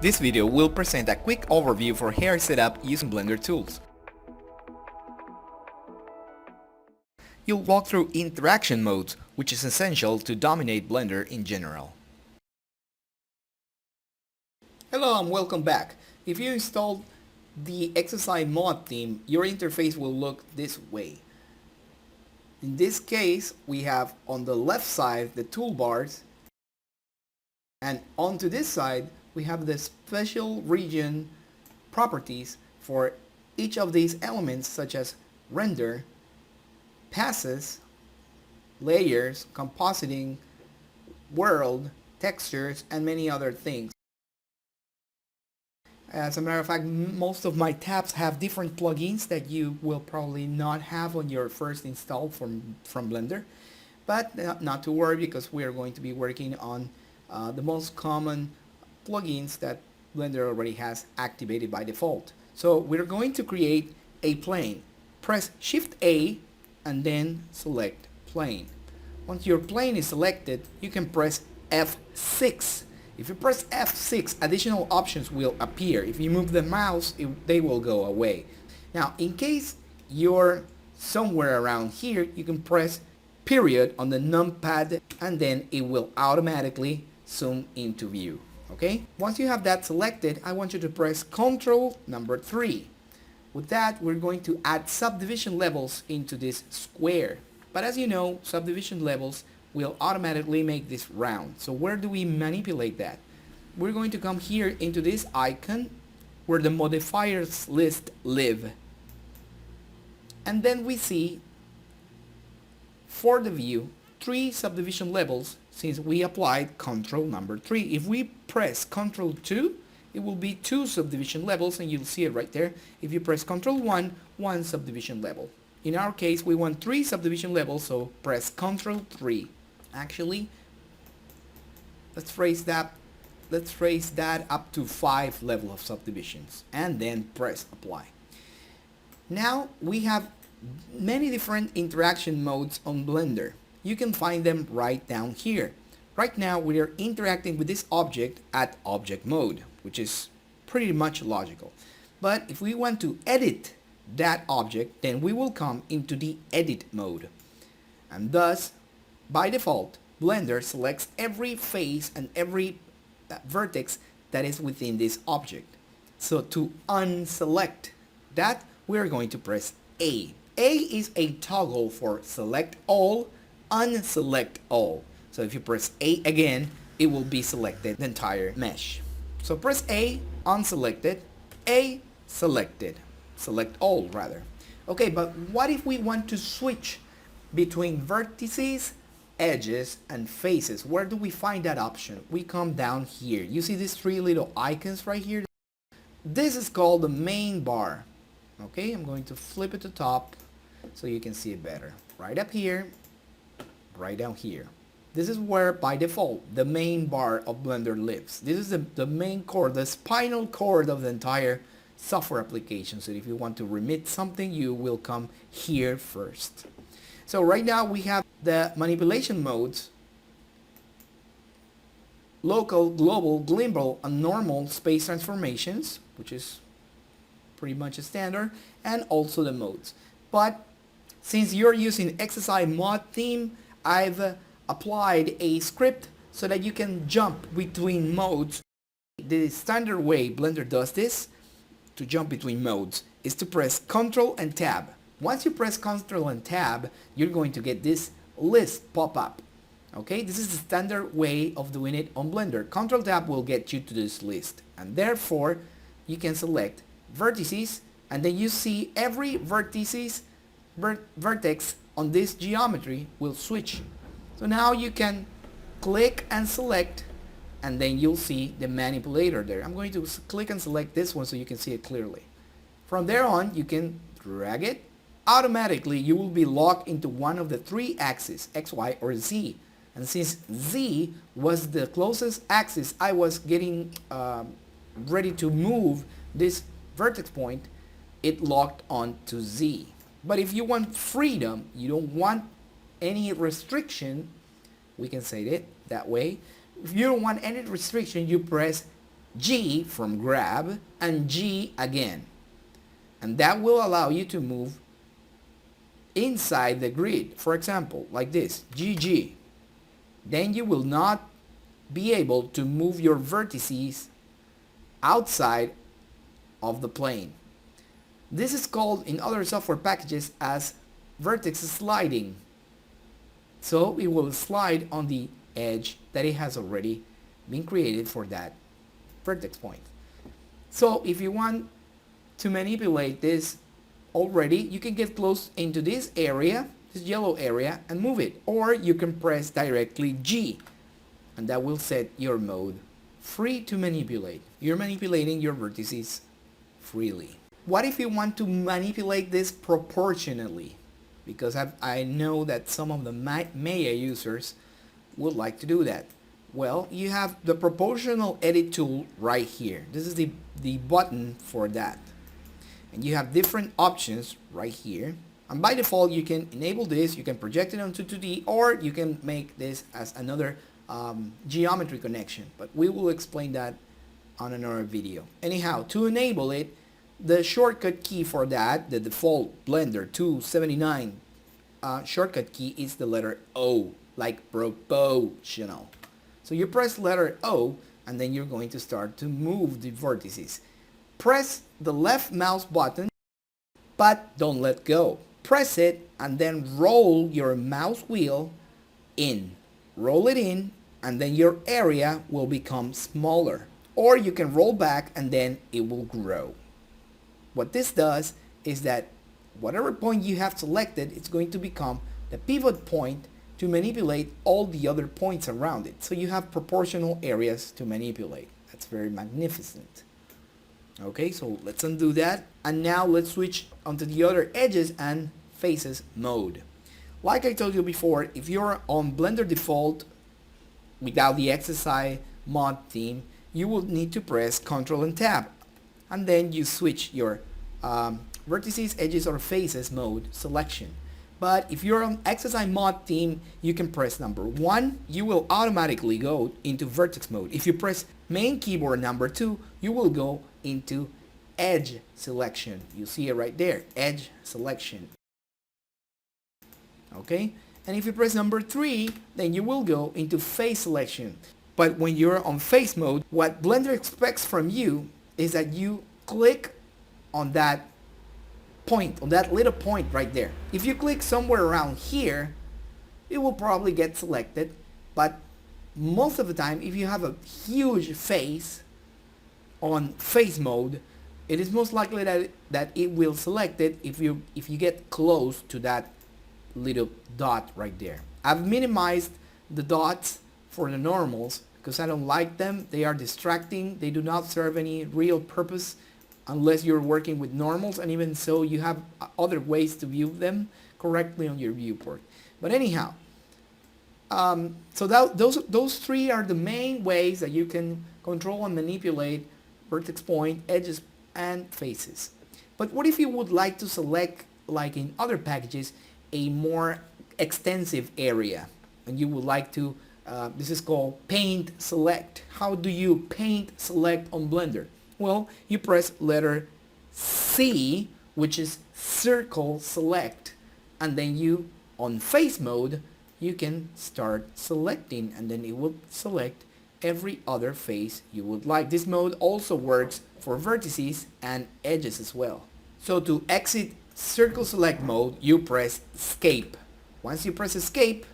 This video will present a quick overview for hair setup using Blender tools. You'll walk through interaction modes, which is essential to dominate Blender in general. Hello and welcome back. If you installed the XSI mod theme, your interface will look this way. In this case, we have on the left side the toolbars, and onto this side we have the special region properties for each of these elements, such as render, passes, layers, compositing, world, textures, and many other things. As a matter of fact, most of my tabs have different plugins that you will probably not have on your first install from Blender. But not to worry, because we are going to be working on the most common plugins that Blender already has activated by default. So we're going to create a plane. Press Shift A and then select plane. Once your plane is selected, you can press F6. If you press F6, additional options will appear. If you move the mouse, they will go away. Now, in case you're somewhere around here, you can press period on the numpad and then it will automatically zoom into view. Okay? Once you have that selected, I want you to press Ctrl number 3. With that, we're going to add subdivision levels into this square. But as you know, subdivision levels will automatically make this round. So where do we manipulate that? We're going to come here into this icon where the modifiers list live. And then we see for the view 3 subdivision levels since we applied Ctrl number 3. If we press Ctrl 2, it will be 2 subdivision levels, and you'll see it right there. If you press Ctrl 1, 1 subdivision level. In our case, we want 3 subdivision levels, so press Ctrl 3. Actually, let's raise that up to 5 level of subdivisions and then press apply. Now we have many different interaction modes on Blender. You can find them right down here. Right now we are interacting with this object at object mode, which is pretty much logical. But if we want to edit that object, then we will come into the edit mode. And thus, by default, Blender selects every face and every vertex that is within this object. So to unselect that, we're going to press A. A is a toggle for select all, unselect all. So if you press A again, it will be selected the entire mesh. So press A, unselected, A, selected. Select all rather. Okay, but what if we want to switch between vertices, edges, and faces? Where do we find that option? We come down here. You see these 3 little icons right here? This is called the main bar. Okay, I'm going to flip it to top so you can see it better. Right up here, right down here. This is where, by default, the main bar of Blender lives. This is the main core, the spinal cord of the entire software application. So if you want to remit something, you will come here first. So right now we have the manipulation modes: local, global, gimbal, and normal space transformations, which is pretty much a standard, and also the modes. But since you're using XSI mod theme, I've applied a script so that you can jump between modes. The standard way Blender does this, to jump between modes, is to press Ctrl and Tab. Once you press Ctrl and Tab, you're going to get this list pop up. Okay, this is the standard way of doing it on Blender. Ctrl Tab will get you to this list, and therefore you can select vertices, and then you see every vertex on this geometry will switch. So now you can click and select, and then you'll see the manipulator there. I'm going to click and select this one so you can see it clearly. From there on, you can drag it. Automatically, you will be locked into one of the 3 axes, X, Y, or Z. And since Z was the closest axis I was getting ready to move this vertex point, it locked on to Z. But if you want freedom, you don't want any restriction, we can say it that way. If you don't want any restriction, you press G from grab, and G again. And that will allow you to move inside the grid. For example, like this, GG. Then you will not be able to move your vertices outside of the plane. This is called in other software packages as vertex sliding. So it will slide on the edge that it has already been created for that vertex point. So if you want to manipulate this already, you can get close into this area, this yellow area, and move it. Or you can press directly G, and that will set your mode free to manipulate. You're manipulating your vertices freely. What if you want to manipulate this proportionally? Because I know that some of the Maya users would like to do that. Well, you have the proportional edit tool right here. This is the button for that. And you have different options right here. And by default, you can enable this, you can project it onto 2D, or you can make this as another geometry connection. But we will explain that on another video. Anyhow, to enable it, the shortcut key for that, the default Blender 279 shortcut key is the letter O, like proportional. So you press letter O, and then you're going to start to move the vertices. Press the left mouse button, but don't let go. Press it and then roll your mouse wheel in. Roll it in, and then your area will become smaller. Or you can roll back and then it will grow. What this does is that whatever point you have selected, it's going to become the pivot point to manipulate all the other points around it. So you have proportional areas to manipulate. That's very magnificent. Okay, so let's undo that. And now let's switch onto the other edges and faces mode. Like I told you before, if you're on Blender default without the XSI mod theme, you will need to press Ctrl and Tab. And then you switch your vertices, edges, or faces mode selection. But if you're on XSI mod theme, you can press number 1, you will automatically go into vertex mode. If you press main keyboard number 2, you will go into edge selection. You see it right there, edge selection. Okay, and if you press number 3, then you will go into face selection. But when you're on face mode, what Blender expects from you is that you click on that point, on that little point right there. If you click somewhere around here, it will probably get selected, but most of the time, if you have a huge face on face mode, it is most likely that it will select it if you get close to that little dot right there. I've minimized the dots for the normals because I don't like them. They are distracting. They do not serve any real purpose unless you're working with normals, and even so you have other ways to view them correctly on your viewport. But anyhow, so those three are the main ways that you can control and manipulate vertex point, edges, and faces. But what if you would like to select, like in other packages, a more extensive area, and you would like to, this is called paint select. How do you paint select on Blender? Well, you press letter C, which is circle select, and then you, on face mode, you can start selecting, and then it will select every other face you would like. This mode also works for vertices and edges as well. So to exit circle select mode, you press escape. Once you press escape,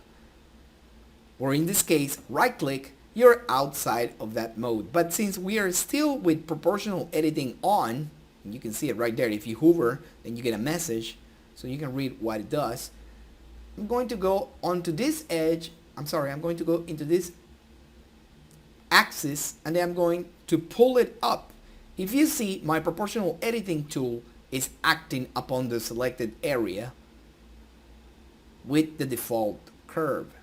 or in this case right click, you're outside of that mode. But since we are still with proportional editing on, and you can see it right there, if you hover then you get a message so you can read what it does. I'm going to go onto this edge, I'm going to go into this axis, and then I'm going to pull it up. If you see, my proportional editing tool is acting upon the selected area with the default curve.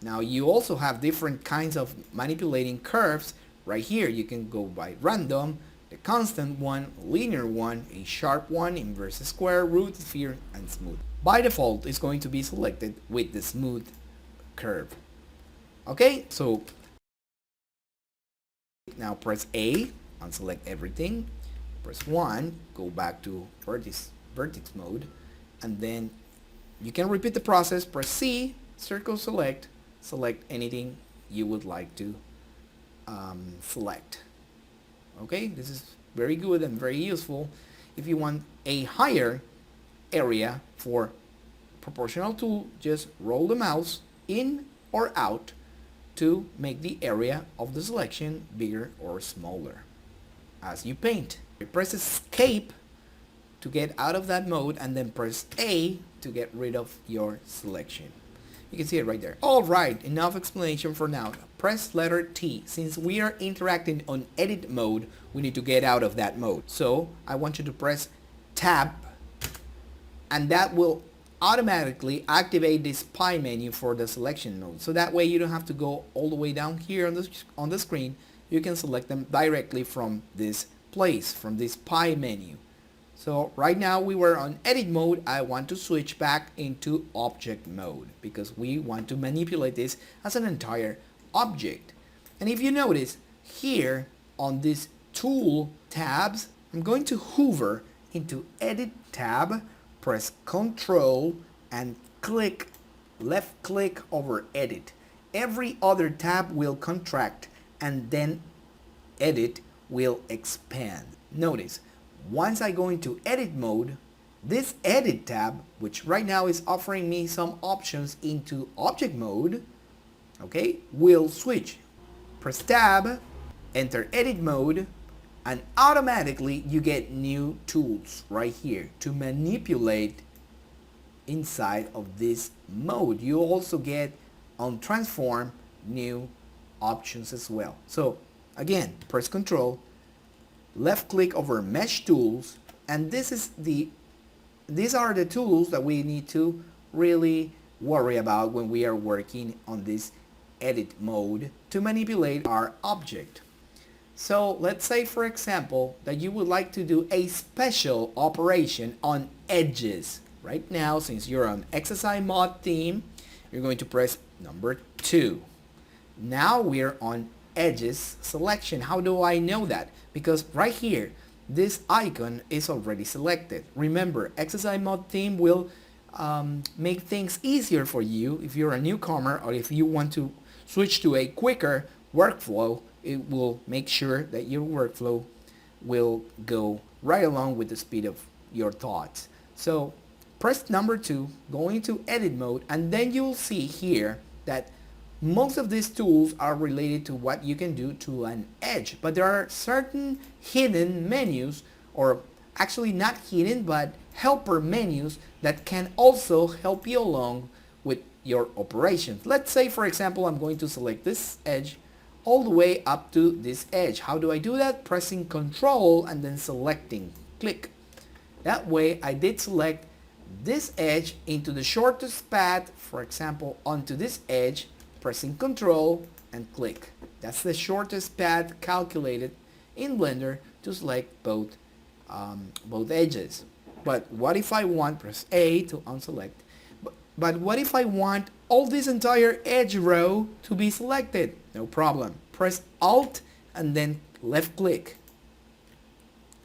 Now you also have different kinds of manipulating curves right here. You can go by random, the constant one, linear one, a sharp one, inverse square, root, sphere, and smooth. By default, it's going to be selected with the smooth curve. Okay, so Now press A, unselect everything. Press 1, go back to vertex mode, and then you can repeat the process. Press C, circle select, select anything you would like to select. Okay, this is very good and very useful if you want a higher area for proportional tool. Just roll the mouse in or out to make the area of the selection bigger or smaller as you paint. Press escape to get out of that mode, and then press A to get rid of your selection. You can see it right there. Alright, enough explanation for now. Press letter T. Since we are interacting on edit mode, we need to get out of that mode. So I want you to press tab, and that will automatically activate this pie menu for the selection mode. So that way you don't have to go all the way down here on the screen. You can select them directly from this place, from this pie menu. So right now we were on edit mode. I want to switch back into object mode because we want to manipulate this as an entire object. And if you notice here on this tool tabs, I'm going to hover into edit tab, press Control and left click over edit. Every other tab will contract and then edit will expand. Notice, once I go into edit mode, this edit tab, which right now is offering me some options into object mode, okay, will switch. Press tab, enter edit mode, and automatically you get new tools right here to manipulate inside of this mode. You also get on transform new options as well. So again, press Control, left click over mesh tools, and these are the tools that we need to really worry about when we are working on this edit mode to manipulate our object. So let's say, for example, that you would like to do a special operation on edges. Right now, since you're on XSI mod theme, you're going to press number 2. Now we're on edges selection. How do I know that? Because right here, this icon is already selected. Remember, XSI mod theme will make things easier for you if you're a newcomer, or if you want to switch to a quicker workflow. It will make sure that your workflow will go right along with the speed of your thoughts. So press number 2, go into edit mode, and then you'll see here that most of these tools are related to what you can do to an edge, but there are certain hidden menus, or actually not hidden but helper menus, that can also help you along with your operations. Let's say, for example, I'm going to select this edge all the way up to this edge. How do I do that? Pressing Control and then selecting, click. That way I did select this edge into the shortest path, for example onto this edge, pressing Control and click. That's the shortest path calculated in Blender to select both edges. But what if I want, press A to unselect, but what if I want all this entire edge row to be selected? No problem. Press Alt and then left click.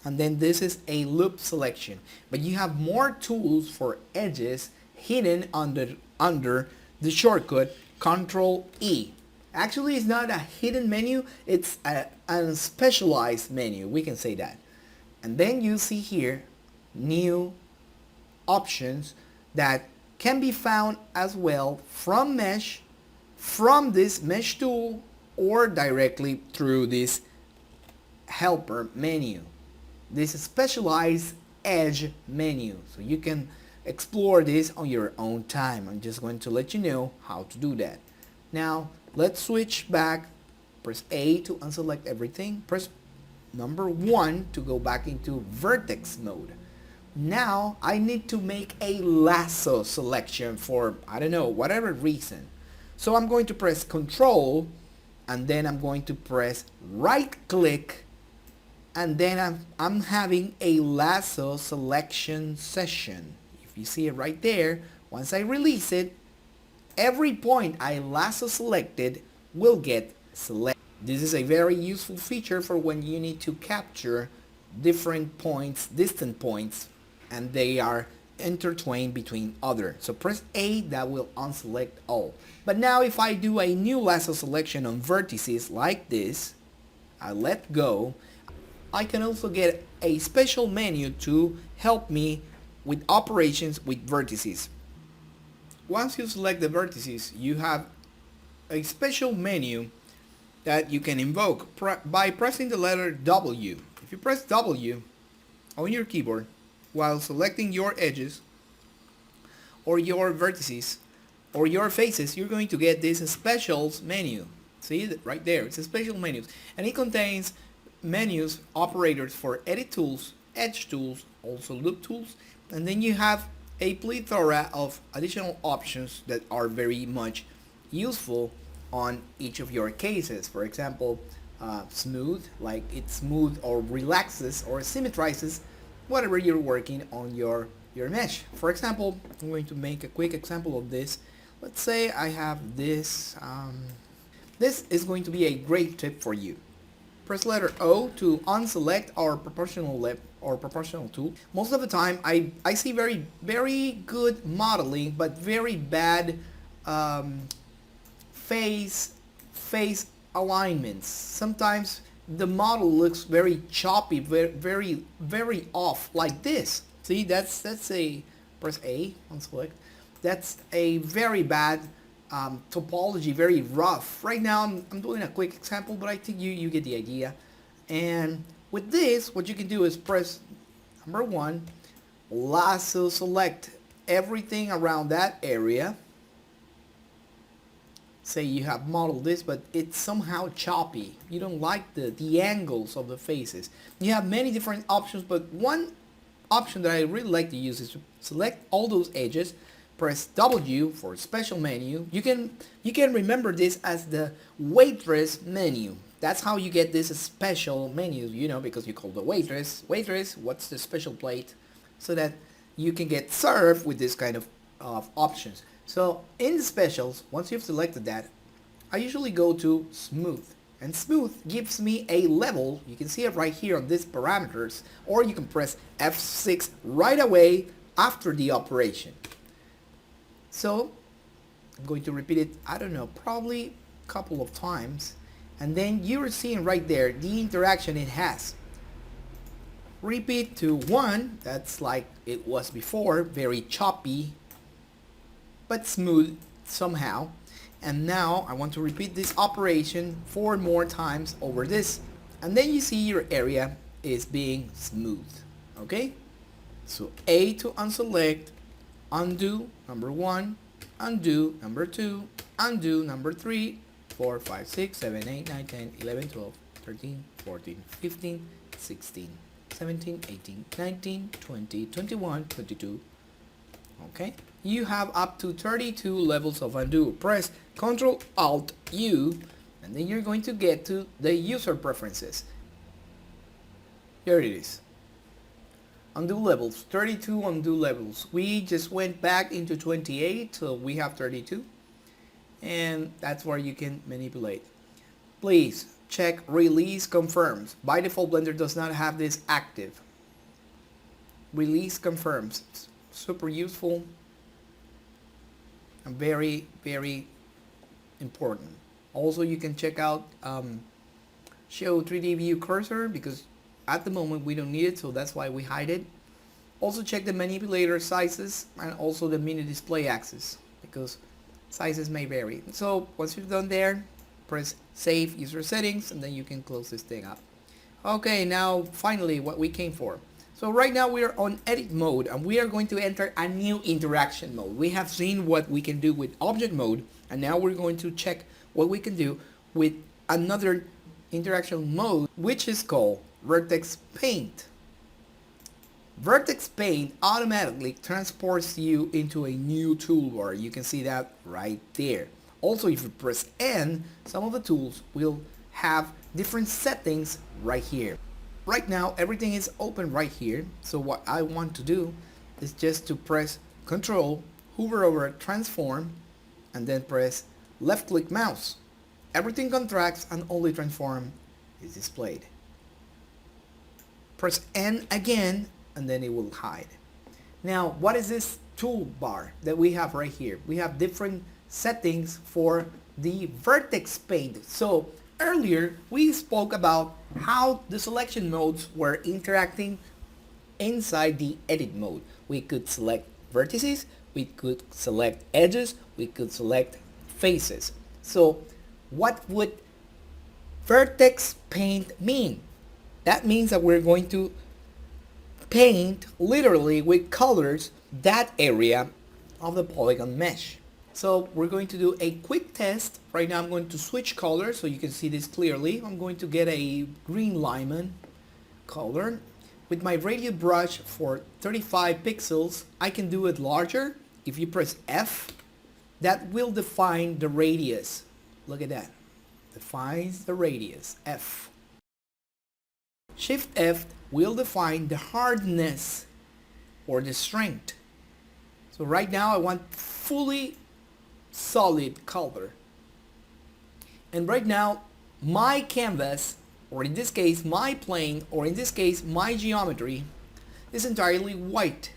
And then this is a loop selection. But you have more tools for edges hidden under the shortcut Control E. Actually, it's not a hidden menu, it's a specialized menu, we can say that. And then you see here new options that can be found as well from mesh, from this mesh tool, or directly through this helper menu. This is specialized edge menu, so you can explore this on your own time. I'm just going to let you know how to do that. Now let's switch back. Press A to unselect everything. Press number 1 to go back into vertex mode. Now I need to make a lasso selection for, I don't know, whatever reason. So I'm going to press Control, and then I'm going to press right click, and then I'm having a lasso selection session. If you see it right there, once I release it, every point I lasso selected will get selected. This is a very useful feature for when you need to capture different points, distant points, and they are intertwined between other. So press A, that will unselect all. But now if I do a new lasso selection on vertices like this, I let go, I can also get a special menu to help me with operations with vertices. Once you select the vertices, you have a special menu that you can invoke by pressing the letter W. If you press W on your keyboard while selecting your edges or your vertices or your faces, you're going to get this specials menu. See it right there, it's a special menu, and it contains menus, operators for edit tools, edge tools, also loop tools, and then you have a plethora of additional options that are very much useful on each of your cases. For example, smooth, like it smooth or relaxes or symmetrizes whatever you're working on your mesh. For example, I'm going to make a quick example of this. Let's say I have this. This is going to be a great tip for you. Press letter O to unselect our proportional lip or proportional tool. Most of the time I see very good modeling but very bad face alignments. Sometimes the model looks very choppy, very off like this. See, that's a, press A, unselect. That's a very bad topology, very rough. Right now I'm doing a quick example, but I think you get the idea. And with this, what you can do is press number 1, lasso select everything around that area. Say you have modeled this, but it's somehow choppy. You don't like the angles of the faces. You have many different options, but one option that I really like to use is to select all those edges, press W for special menu. You can remember this as the waitress menu. That's how you get this special menu, you know, because you call the waitress, what's the special plate, so that you can get served with this kind of options. So in the specials, once you've selected that, I usually go to smooth. And smooth gives me a level. You can see it right here on these parameters, or you can press F6 right away after the operation. So I'm going to repeat it, I don't know, probably a couple of times. And then you're seeing right there the interaction it has. Repeat to 1, that's like it was before, very choppy, but smooth somehow. And now I want to repeat this operation 4 more times over this. And then you see your area is being smooth. Okay? So A to unselect, undo number 1, undo number 2, undo number 3, 4, 5, 6, 7, 8, 9, 10, 11, 12, 13, 14, 15, 16, 17, 18, 19, 20, 21, 22. Okay? You have up to 32 levels of undo. Press Ctrl Alt U, and then you're going to get to the user preferences. Here it is. Undo levels, 32 undo levels. We just went back into 28, so we have 32. And that's where you can manipulate. Please check release confirms. By default, Blender does not have this active. Release confirms. Super useful and very important. Also, you can check out show 3D view cursor, because at the moment we don't need it, so that's why we hide it. Also check the manipulator sizes and also the mini display axis, because sizes may vary. So once you've done there, press save user settings, and then you can close this thing up. Okay, now finally what we came for. So right now we are on edit mode, and we are going to enter a new interaction mode. We have seen what we can do with object mode, and now we're going to check what we can do with another interaction mode, which is called Vertex Paint. Vertex Paint automatically transports you into a new toolbar. You can see that right there. Also, if you press N, some of the tools will have different settings right here. Right now, everything is open right here. So what I want to do is just to press Control, hover over Transform, and then press left click mouse. Everything contracts and only transform is displayed. Press N again and then it will hide. Now, what is this toolbar that we have right here? We have different settings for the vertex paint. So earlier we spoke about how the selection modes were interacting inside the edit mode. We could select vertices, we could select edges, we could select faces. So what would vertex paint mean? That means that we're going to paint literally with colors that area of the polygon mesh. So we're going to do a quick test. Right now I'm going to switch colors so you can see this clearly. I'm going to get a green lemon color. With my radius brush for 35 pixels, I can do it larger. If you press F, that will define the radius. Look at that. Defines the radius, F. Shift F will define the hardness or the strength. So right now I want fully solid color. And right now my canvas, or in this case my plane, or in this case my geometry, is entirely white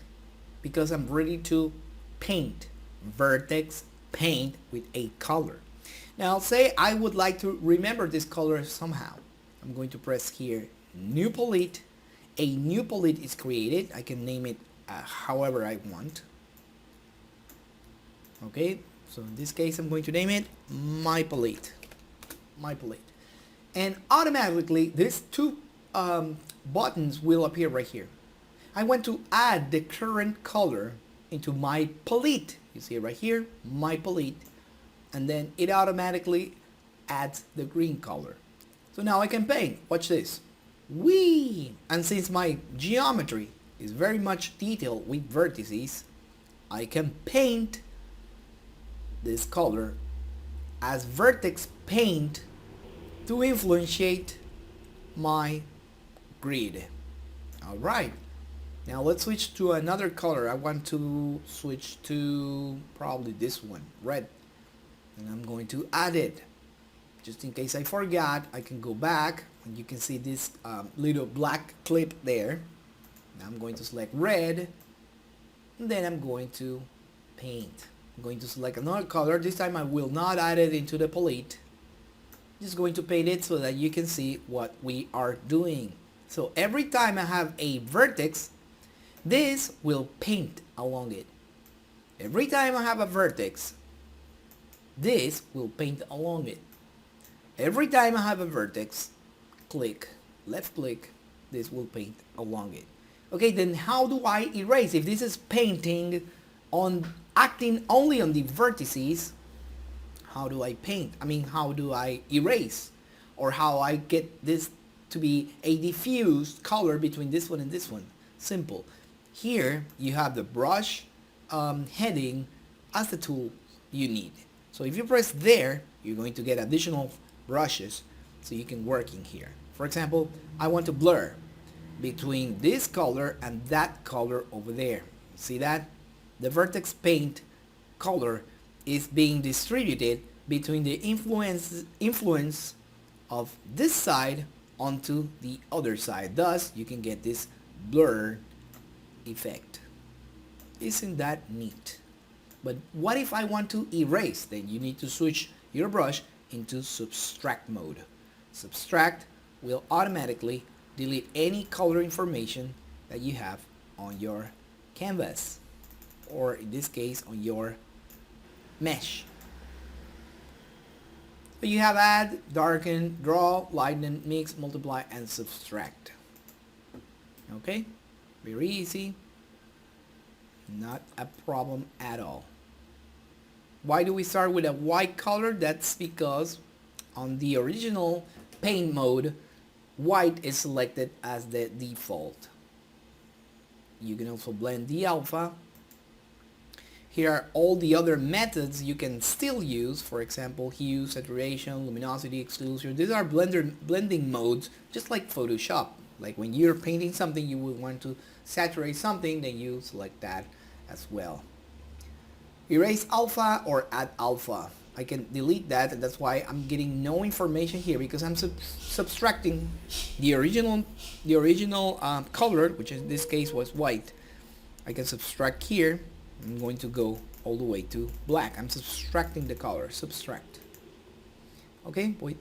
because I'm ready to paint. Vertex paint with a color. Now say I would like to remember this color somehow. I'm going to press here New Palette. A new palette is created. I can name it however I want. Okay, so in this case I'm going to name it My Palette. My Palette. And automatically these two buttons will appear right here. I want to add the current color into my palette. You see it right here, My Palette. And then it automatically adds the green color. So now I can paint. Watch this. Whee! And since my geometry is very much detailed with vertices, I can paint this color as vertex paint to influentiate my grid. Alright, now let's switch to another color. I want to switch to probably this one, red. And I'm going to add it. Just in case I forgot, I can go back and you can see this little black clip there. Now I'm going to select red and then I'm going to paint. I'm going to select another color. This time I will not add it into the palette. Just going to paint it so that you can see what we are doing. So every time I have a vertex, this will paint along it. Every time I have a vertex, this will paint along it. Every time I have a vertex, click, left click, this will paint along it. Okay, then how do I erase? If this is painting on, acting only on the vertices, how do I paint? I mean, how do I erase? Or how I get this to be a diffused color between this one and this one? Simple. Here you have the brush heading as the tool you need. So if you press there, you're going to get additional brushes so you can work in here. For example, I want to blur between this color and that color over there. See that? The vertex paint color is being distributed between the influence of this side onto the other side. Thus, you can get this blur effect. Isn't that neat? But what if I want to erase? Then you need to switch your brush into subtract mode. Subtract will automatically delete any color information that you have on your canvas, or in this case on your mesh. So you have add, darken, draw, lighten, mix, multiply, and subtract. Okay, very easy, not a problem at all. Why do we start with a white color? That's because on the original paint mode, white is selected as the default. You can also blend the alpha. Here are all the other methods you can still use. For example, hue, saturation, luminosity, exclusion. These are blending modes, just like Photoshop. Like when you're painting something, you would want to saturate something, then you select that as well. Erase alpha or add alpha. I can delete that, and that's why I'm getting no information here, because I'm subtracting the original color, which in this case was white. I can subtract here. I'm going to go all the way to black. I'm subtracting the color. Subtract. Okay, wait.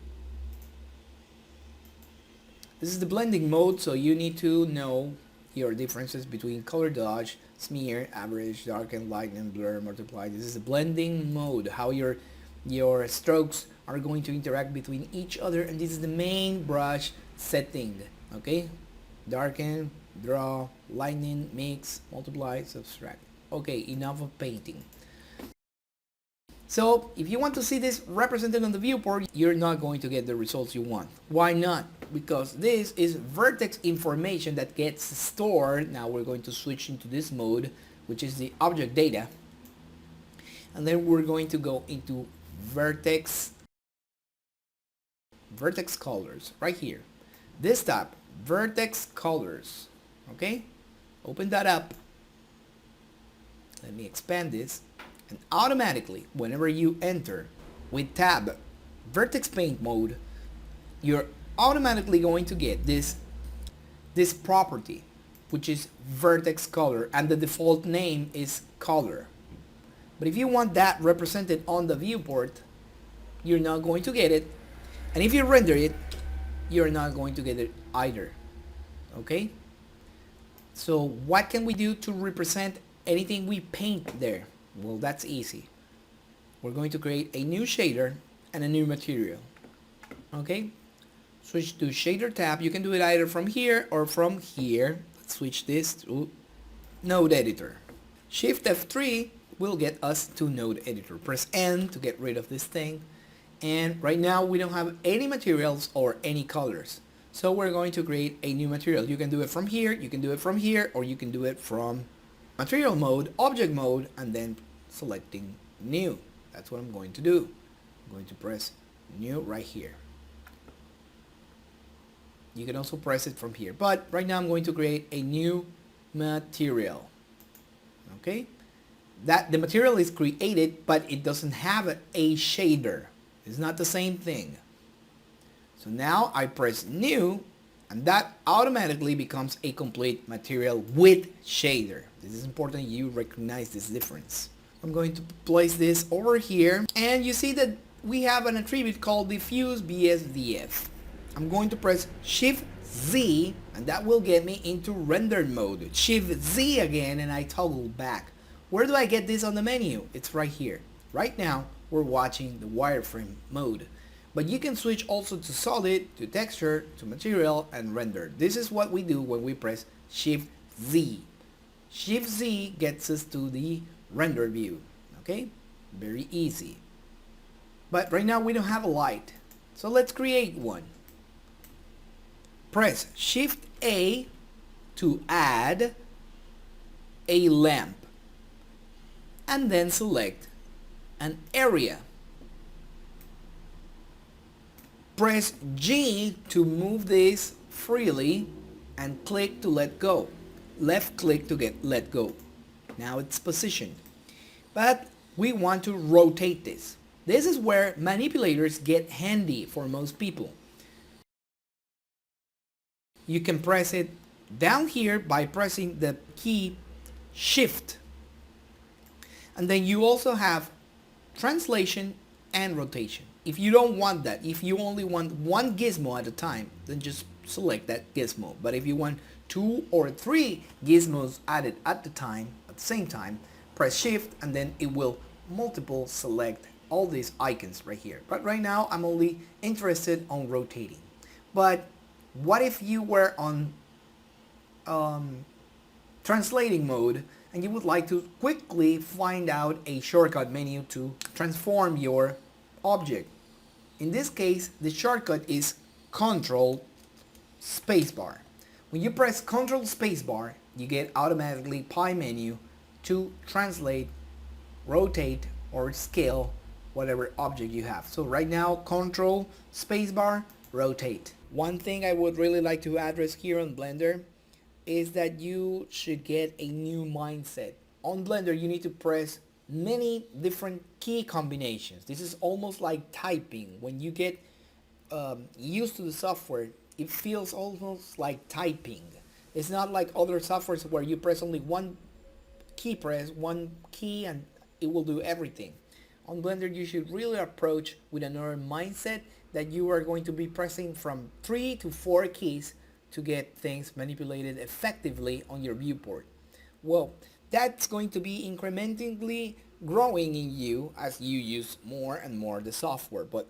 This is the blending mode, so you need to know your differences between color dodge, smear, average, darken, lighten, blur, multiply. This is the blending mode, how your strokes are going to interact between each other, and this is the main brush setting. Okay, darken, draw, lighten, mix, multiply, subtract. Okay, enough of painting. So if you want to see this represented on the viewport, you're not going to get the results you want. Why not? Because this is vertex information that gets stored. Now we're going to switch into this mode, which is the object data. And then we're going to go into vertex colors right here. This tab, vertex colors. Okay? Open that up. Let me expand this. And automatically, whenever you enter with tab vertex paint mode, you're automatically going to get this property, which is vertex color, and the default name is color. But if you want that represented on the viewport, you're not going to get it. And if you render it, you're not going to get it either. Okay? So what can we do to represent anything we paint there? Well, that's easy. We're going to create a new shader and a new material. Okay? Switch to shader tab. You can do it either from here or from here. Let's switch this to node editor. Shift F3 will get us to node editor. Press N to get rid of this thing. And right now we don't have any materials or any colors. So we're going to create a new material. You can do it from here, you can do it from here, or you can do it from material mode, object mode, and then selecting new. That's what I'm going to do. I'm going to press new right here. You can also press it from here, but right now I'm going to create a new material. Okay, that the material is created, but it doesn't have a shader. It's not the same thing. So now I press new, and that automatically becomes a complete material with shader. This is important you recognize this difference. I'm going to place this over here, and you see that we have an attribute called diffuse BSDF. I'm going to press Shift Z, and that will get me into rendered mode. Shift Z again, and I toggle back. Where do I get this on the menu? It's right here. Right now we're watching the wireframe mode. But you can switch also to solid, to texture, to material, and render. This is what we do when we press Shift Z. Shift Z gets us to the render view. Okay? Very easy. But right now we don't have a light. So let's create one. Press Shift A to add a lamp. And then select an area. Press G to move this freely and click to let go. Left click to get let go. Now it's positioned. But we want to rotate this. This is where manipulators get handy for most people. You can press it down here by pressing the key Shift. And then you also have translation and rotation. If you don't want that, if you only want one gizmo at a time, then just select that gizmo. But if you want 2 or 3 gizmos added at the same time, press Shift, and then it will multiple select all these icons right here. But right now I'm only interested on rotating. But what if you were on translating mode and you would like to quickly find out a shortcut menu to transform your object? In this case, the shortcut is Control Spacebar. When you press Control Spacebar, you get automatically Pi menu to translate, rotate, or scale whatever object you have. So right now, Control Spacebar, rotate. One thing I would really like to address here on Blender is that you should get a new mindset. On Blender, you need to press many different key combinations. This is almost like typing. When you get used to the software, it feels almost like typing. It's not like other softwares where you press only one key and it will do everything. On Blender, you should really approach with another mindset that you are going to be pressing from 3 to 4 keys to get things manipulated effectively on your viewport. Well, that's going to be incrementally growing in you as you use more and more the software. But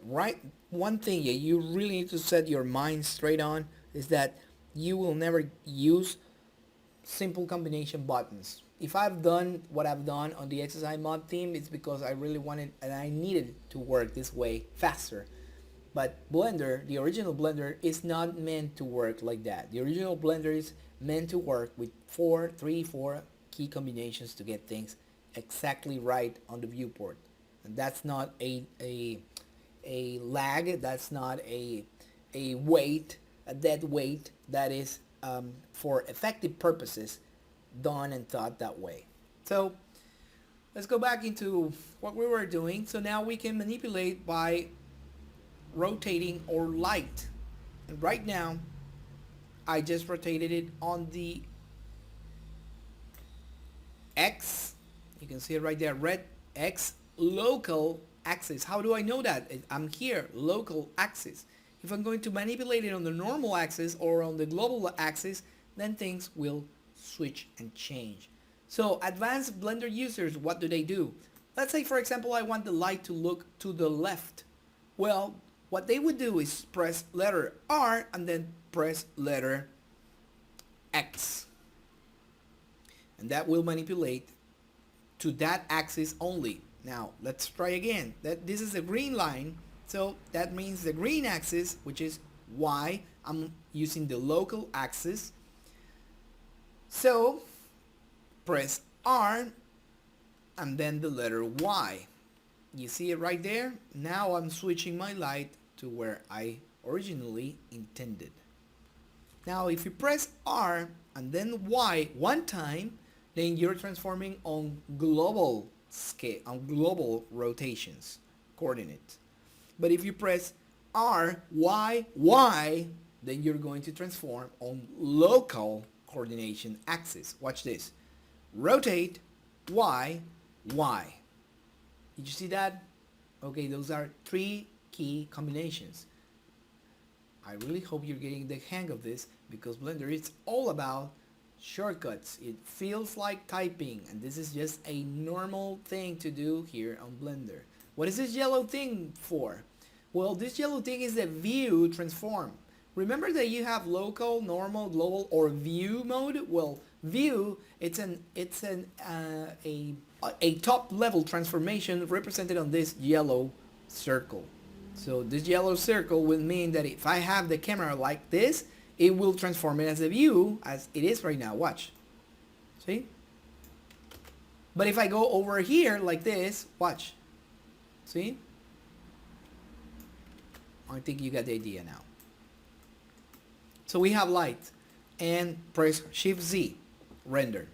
one thing that you really need to set your mind straight on is that you will never use simple combination buttons. If I've done what I've done on the exercise mod theme, it's because I really wanted and I needed it to work this way faster. But Blender, the original Blender, is not meant to work like that. The original Blender is meant to work with 4 key combinations to get things exactly right on the viewport. And that's not a lag, that's not a weight, a dead weight. That is for effective purposes done and thought that way. So let's go back into what we were doing. So now we can manipulate by rotating or light. And right now I just rotated it on the X. You can see it right there, red X local axis. How do I know that? I'm here, local axis. If I'm going to manipulate it on the normal axis or on the global axis, then things will switch and change. So advanced Blender users, what do? Let's say, for example, I want the light to look to the left. Well, what they would do is press letter R and then press letter X. And that will manipulate to that axis only. Now, let's try again. This is a green line. So that means the green axis, which is Y. I'm using the local axis. So press R and then the letter Y. You see it right there? Now I'm switching my light to where I originally intended. Now if you press R and then Y one time, then you're transforming on global scale, on global rotations, coordinates. But if you press R, Y, Y, then you're going to transform on local coordination axis. Watch this. Rotate, Y, Y. Did you see that? Okay, those are 3 key combinations. I really hope you're getting the hang of this, because Blender is all about shortcuts. It feels like typing, and this is just a normal thing to do here on Blender. What is this yellow thing for? Well, this yellow thing is the view transform. Remember that you have local, normal, global, or view mode? Well, view, it's a top level transformation represented on this yellow circle. So this yellow circle will mean that if I have the camera like this, it will transform it as a view as it is right now. Watch. See? But if I go over here like this, watch. See? I think you got the idea now. So we have light and press Shift Z, render.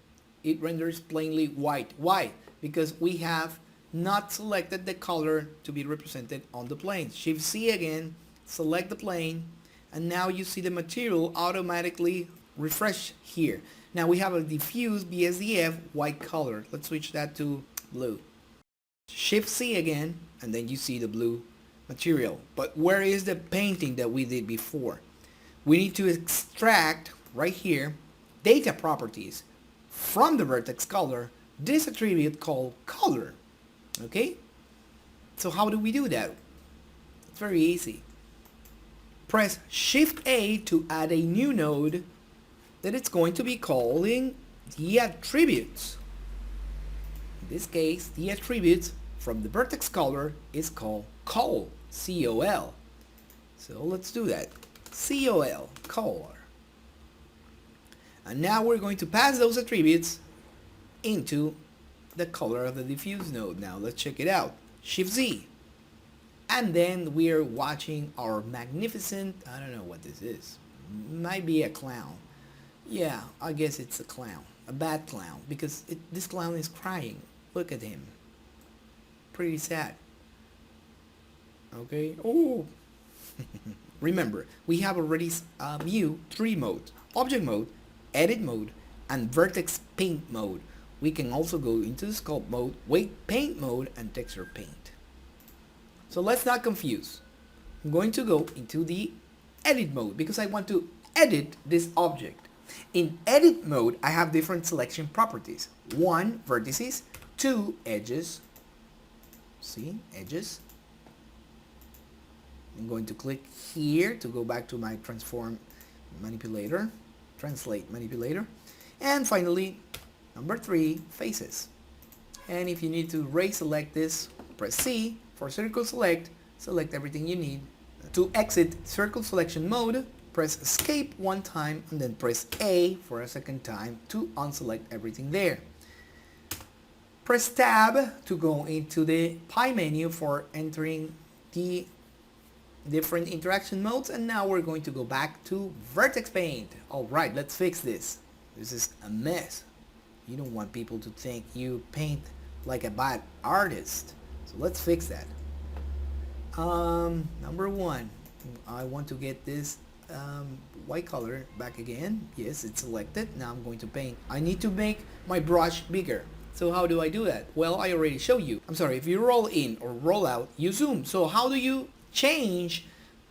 It renders plainly white. Why? Because we have not selected the color to be represented on the plane. Shift Z again, select the plane, and now you see the material automatically refresh here. Now we have a diffuse BSDF white color. Let's switch that to blue. Shift C again, and then you see the blue material. But where is the painting that we did before? We need to extract right here data properties from the vertex color, this attribute called color. Okay? So how do we do that? It's very easy. Press Shift A to add a new node that it's going to be calling the attributes. In this case, the attributes from the vertex color is called col, C-O-L. So let's do that. C-O-L, color. And now we're going to pass those attributes into the color of the diffuse node. Now let's check it out. Shift Z. And then we're watching our magnificent, I don't know what this is. Might be a clown. Yeah, I guess it's a clown. A bad clown. Because this clown is crying. Look at him. Pretty sad. Okay. Oh. Remember, we have already view 3 modes: object mode, edit mode, and vertex paint mode. We can also go into the sculpt mode, weight paint mode, and texture paint. So let's not confuse. I'm going to go into the edit mode because I want to edit this object. In edit mode, I have different selection properties. 1, vertices. 2, edges. See, edges. I'm going to click here to go back to my transform manipulator, translate manipulator. And finally, number 3, faces. And if you need to reselect this, press C. For circle select, select everything you need. To exit circle selection mode, press escape one time and then press A for a second time to unselect everything there. Press tab to go into the pie menu for entering the different interaction modes, and now we're going to go back to vertex paint. Alright, let's fix this. This is a mess. You don't want people to think you paint like a bad artist. So let's fix that. Number 1, I want to get this white color back again. Yes, it's selected. Now I'm going to paint. I need to make my brush bigger. So how do I do that? Well, I already showed you. I'm sorry, if you roll in or roll out, you zoom. So how do you change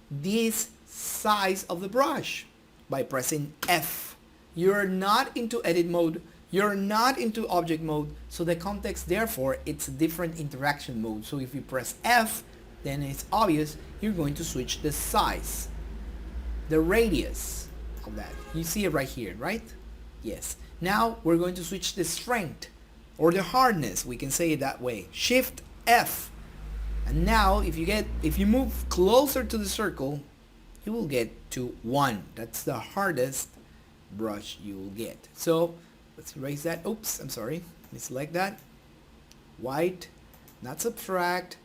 this size of the brush? By pressing F. You're not into edit mode. You're not into object mode. So the context, therefore, it's a different interaction mode. So if you press F, then it's obvious you're going to switch the size, the radius of that. You see it right here, right? Yes. Now we're going to switch the strength or the hardness. We can say it that way. Shift F. And now if you move closer to the circle, you will get to 1. That's the hardest brush you will get. So let's erase that. Oops, I'm sorry. Let me select that. White, not subtract.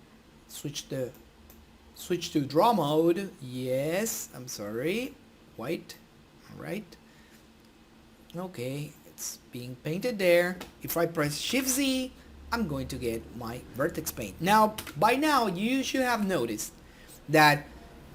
Switch to draw mode. Yes, I'm sorry. White. All right. Okay, it's being painted there. If I press Shift Z, I'm going to get my vertex paint. Now, by now, you should have noticed that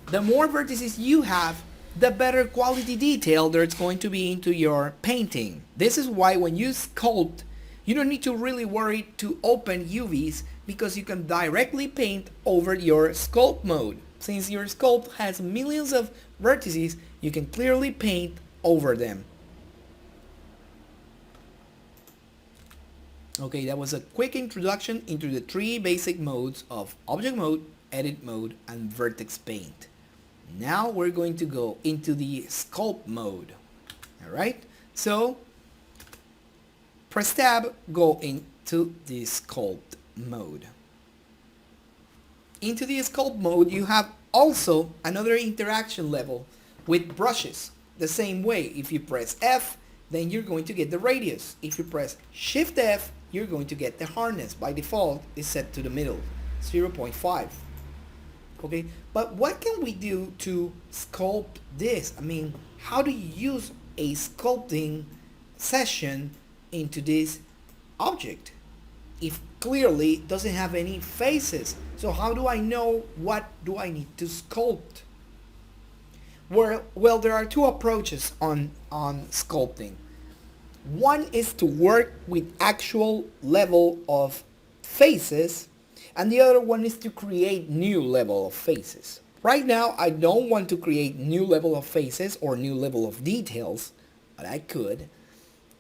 the more vertices you have, the better quality detail there's going to be into your painting. This is why when you sculpt, you don't need to really worry to open UVs because you can directly paint over your sculpt mode. Since your sculpt has millions of vertices, you can clearly paint over them. Okay, that was a quick introduction into the 3 basic modes of object mode, edit mode, and vertex paint. Now we're going to go into the sculpt mode. Alright, so press tab, go into the sculpt mode. Into the sculpt mode, you have also another interaction level with brushes. The same way, if you press F, then you're going to get the radius. If you press Shift F, you're going to get the hardness. By default, it's set to the middle, 0.5. Okay, but what can we do to sculpt this? I mean, how do you use a sculpting session into this object if clearly it doesn't have any faces? So how do I know what do I need to sculpt? Well, there are 2 approaches on sculpting. One is to work with actual level of faces, and the other one is to create new level of faces. Right now, I don't want to create new level of faces or new level of details, but I could.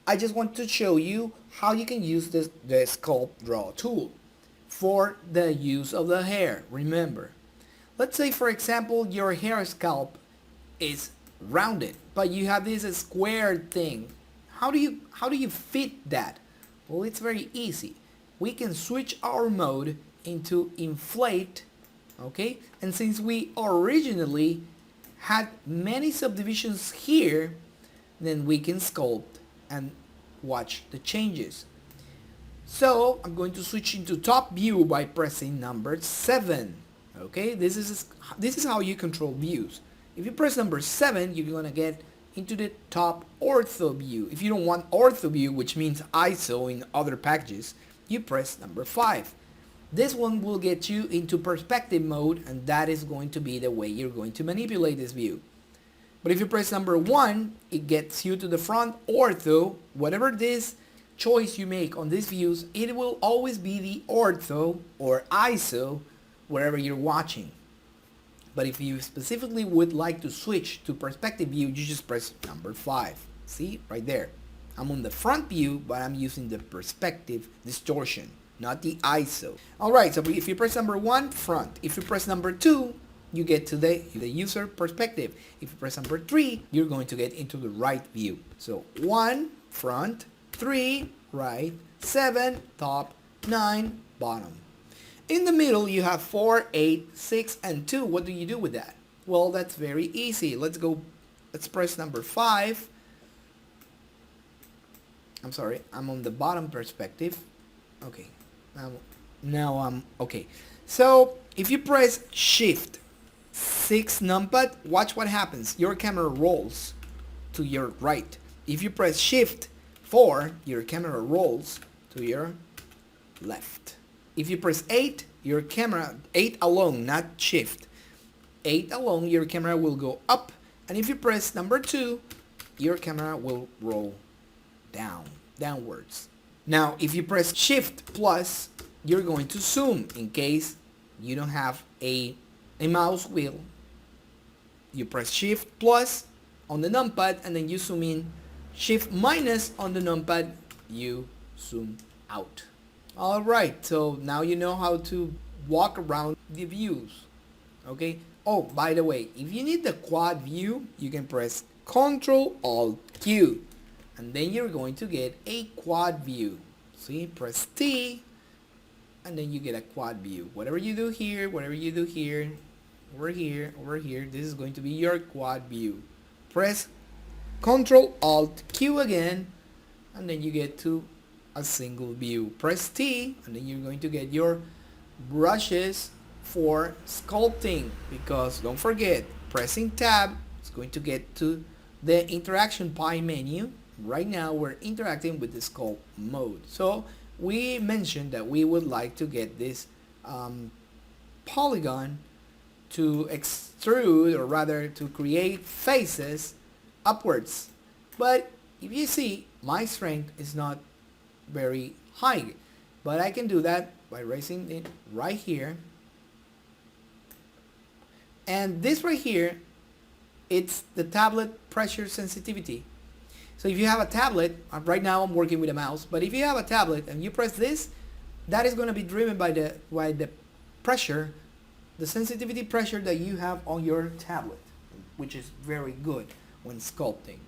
I just want to show you how you can use the Sculpt Draw tool for the use of the hair. Remember, let's say for example your hair scalp is rounded, but you have this square thing. How do you fit that? Well, it's very easy. We can switch our mode into inflate, okay? And since we originally had many subdivisions here, then we can sculpt and watch the changes. So I'm going to switch into top view by pressing number 7. Okay, this is how you control views. If you press number 7, you're gonna get into the top ortho view. If you don't want ortho view, which means ISO in other packages, you press number 5. This one will get you into perspective mode, and that is going to be the way you're going to manipulate this view. But if you press number 1, it gets you to the front ortho. Whatever this choice you make on these views, it will always be the ortho or ISO wherever you're watching. But if you specifically would like to switch to perspective view, you just press number 5. See, right there. I'm on the front view, but I'm using the perspective distortion, not the ISO. Alright, so if you press number 1, front. If you press number 2, you get to the user perspective. If you press number 3, you're going to get into the right view. So 1, front, 3, right, 7, top, 9, bottom. In the middle, you have 4, 8, 6, and 2. What do you do with that? Well, that's very easy. Let's press number 5. I'm sorry, I'm on the bottom perspective. Okay, now I'm okay. So if you press Shift 6 numpad, watch what happens. Your camera rolls to your right. If you press Shift 4, your camera rolls to your left. If you press 8, your camera, 8 alone, not Shift. 8 alone, your camera will go up. And if you press number 2, your camera will roll downwards. Now, if you press Shift plus, you're going to zoom in case you don't have a mouse wheel. You press Shift plus on the numpad and then you zoom in. Shift minus on the numpad, you zoom out. Alright, so now you know how to walk around the views. Okay. Oh, by the way, if you need the quad view, you can press Ctrl Alt Q. And then you're going to get a quad view. See, press T, and then you get a quad view. Whatever you do here, over here, this is going to be your quad view. Press Ctrl Alt Q again, and then you get to a single view. Press T, and then you're going to get your brushes for sculpting, because don't forget, pressing Tab is going to get to the interaction pie menu. Right now we're interacting with the sculpt mode. So we mentioned that we would like to get this polygon to extrude, or rather to create faces upwards. But if you see, my strength is not very high, but I can do that by raising it right here. And this right here, it's the tablet pressure sensitivity. So if you have a tablet, right now I'm working with a mouse, but if you have a tablet and you press this, that is going to be driven by the pressure, the sensitivity pressure that you have on your tablet, which is very good when sculpting.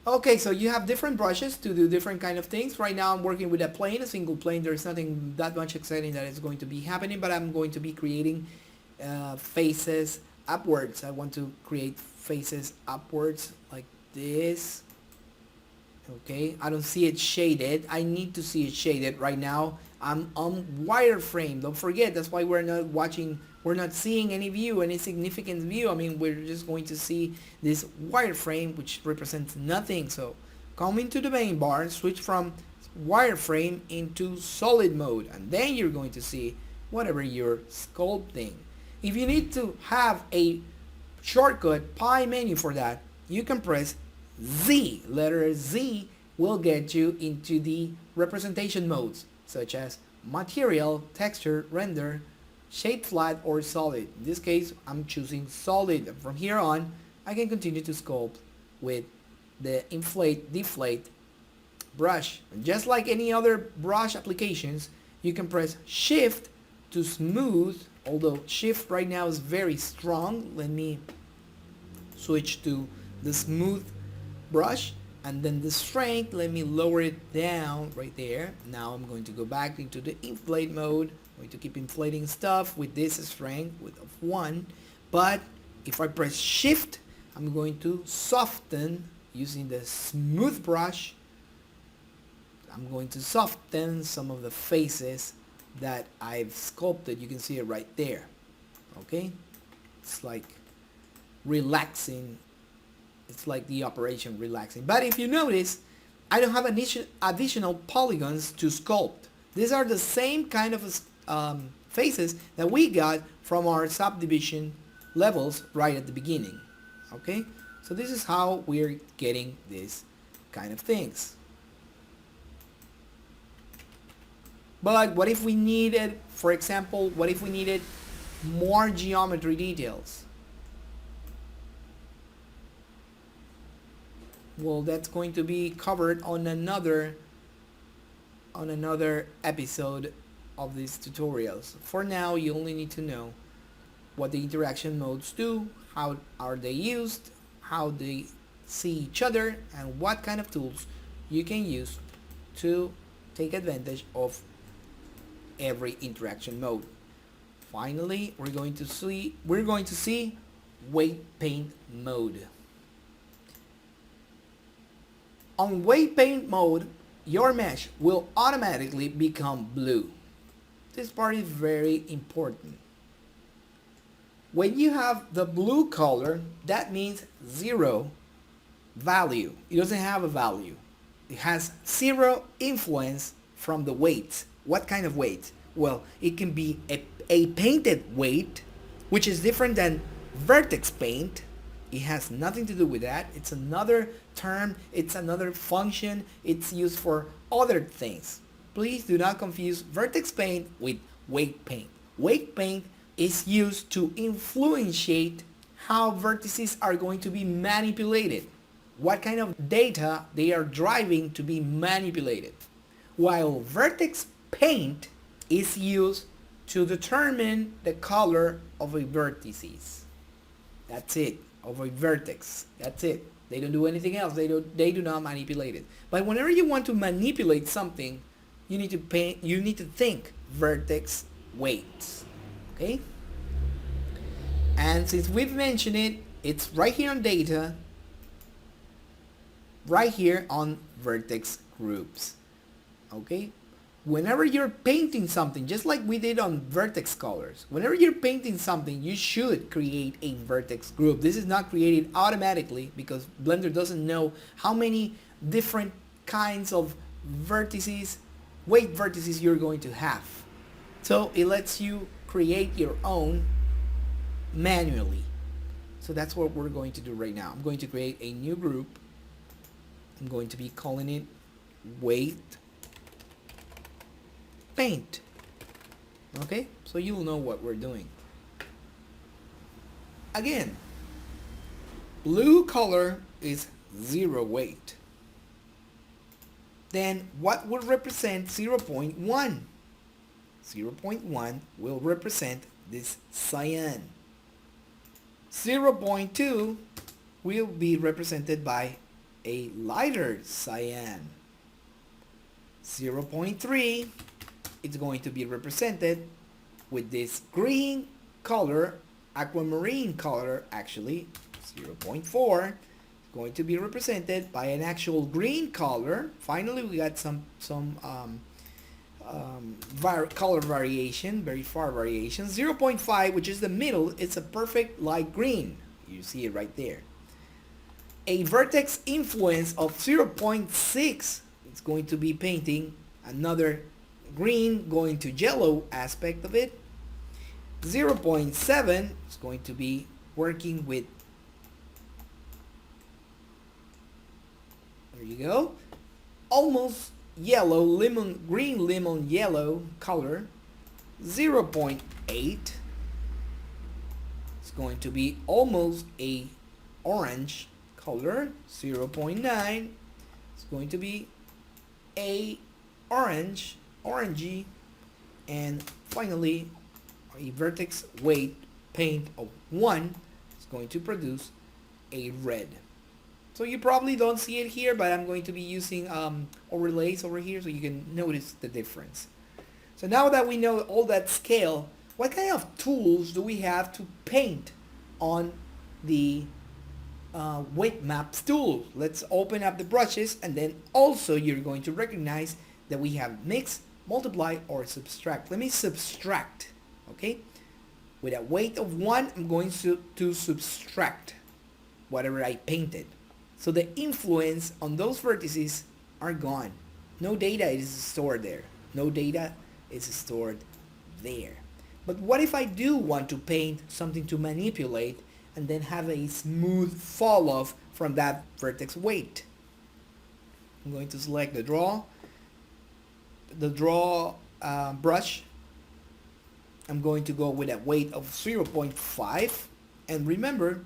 Okay, so you have different brushes to do different kind of things. Right now I'm working with a single plane. There's nothing that much exciting that is going to be happening, but I'm going to be creating faces upwards. I want to create faces upwards like this. Okay, I don't see it shaded. I need to see it shaded. Right now I'm on wireframe. Don't forget, that's why we're not seeing any view, any significant view. I mean, we're just going to see this wireframe, which represents nothing. So come into the main bar, switch from wireframe into solid mode, and then you're going to see whatever you're sculpting. If you need to have a shortcut pie menu for that, you can press Z. Letter Z will get you into the representation modes, such as material, texture, render, shape flat, or solid. In this case, I'm choosing solid. And from here on, I can continue to sculpt with the inflate, deflate brush. And just like any other brush applications, you can press Shift to smooth, although Shift right now is very strong. Let me switch to the smooth brush, and then the strength, let me lower it down right there. Now I'm going to go back into the inflate mode. I'm going to keep inflating stuff with this strength of 1, but if I press Shift, I'm going to soften using the smooth brush. I'm going to soften some of the faces that I've sculpted. You can see it right there. Okay, it's like relaxing. It's like the operation relaxing. But if you notice, I don't have additional polygons to sculpt. These are the same kind of faces that we got from our subdivision levels right at the beginning. Okay, so this is how we're getting these kind of things. But what if we needed, for example, what if we needed more geometry details? Well, that's going to be covered on another episode of these tutorials. For now, you only need to know what the interaction modes do, how are they used, how they see each other, and what kind of tools you can use to take advantage of every interaction mode. Finally, we're going to see weight paint mode. On weight paint mode, your mesh will automatically become blue. This part is very important. When you have the blue color, that means zero value. It doesn't have a value. It has zero influence from the weight. What kind of weight? Well, it can be a painted weight, which is different than vertex paint. It has nothing to do with that. It's another term. It's another function. It's used for other things. Please do not confuse vertex paint with weight paint. Weight paint is used to influenciate how vertices are going to be manipulated, what kind of data they are driving to be manipulated, while vertex paint is used to determine the color of a vertices. That's it, of a vertex. That's it. They don't do anything else. They do not manipulate it. But whenever you want to manipulate something, you need to think vertex weights. Okay? And since we've mentioned it, it's right here on data, right here on vertex groups. Okay? Whenever you're painting something, just like we did on vertex colors, whenever you're painting something, you should create a vertex group. This is not created automatically because Blender doesn't know how many different kinds of vertices, weight vertices you're going to have. So it lets you create your own manually. So that's what we're going to do right now. I'm going to create a new group. I'm going to be calling it weight paint. Okay, so you'll know what we're doing. Again, blue color is zero weight. Then what will represent 0.1? 0.1 will represent this cyan. 0.2 will be represented by a lighter cyan. 0.3 it's going to be represented with this green color, aquamarine color actually. 0.4 is going to be represented by an actual green color. Finally, we got some color variation, very far variation. 0.5, which is the middle, it's a perfect light green. You see it right there. A vertex influence of 0.6 is going to be painting another green going to yellow aspect of it. 0.7 is going to be working with, there you go, almost yellow, green lemon yellow color. 0.8 is going to be almost a orange color. 0.9 is going to be a orangey, and finally a vertex weight paint of 1 is going to produce a red. So you probably don't see it here, but I'm going to be using overlays over here so you can notice the difference. So now that we know all that scale, what kind of tools do we have to paint on the weight maps tool? Let's open up the brushes, and then also you're going to recognize that we have mix, multiply, or subtract. Let me subtract, okay? With a weight of 1, I'm going to subtract whatever I painted. So the influence on those vertices are gone. No data is stored there. No data is stored there. But what if I do want to paint something to manipulate and then have a smooth fall off from that vertex weight? I'm going to select the draw brush. I'm going to go with a weight of 0.5. And remember,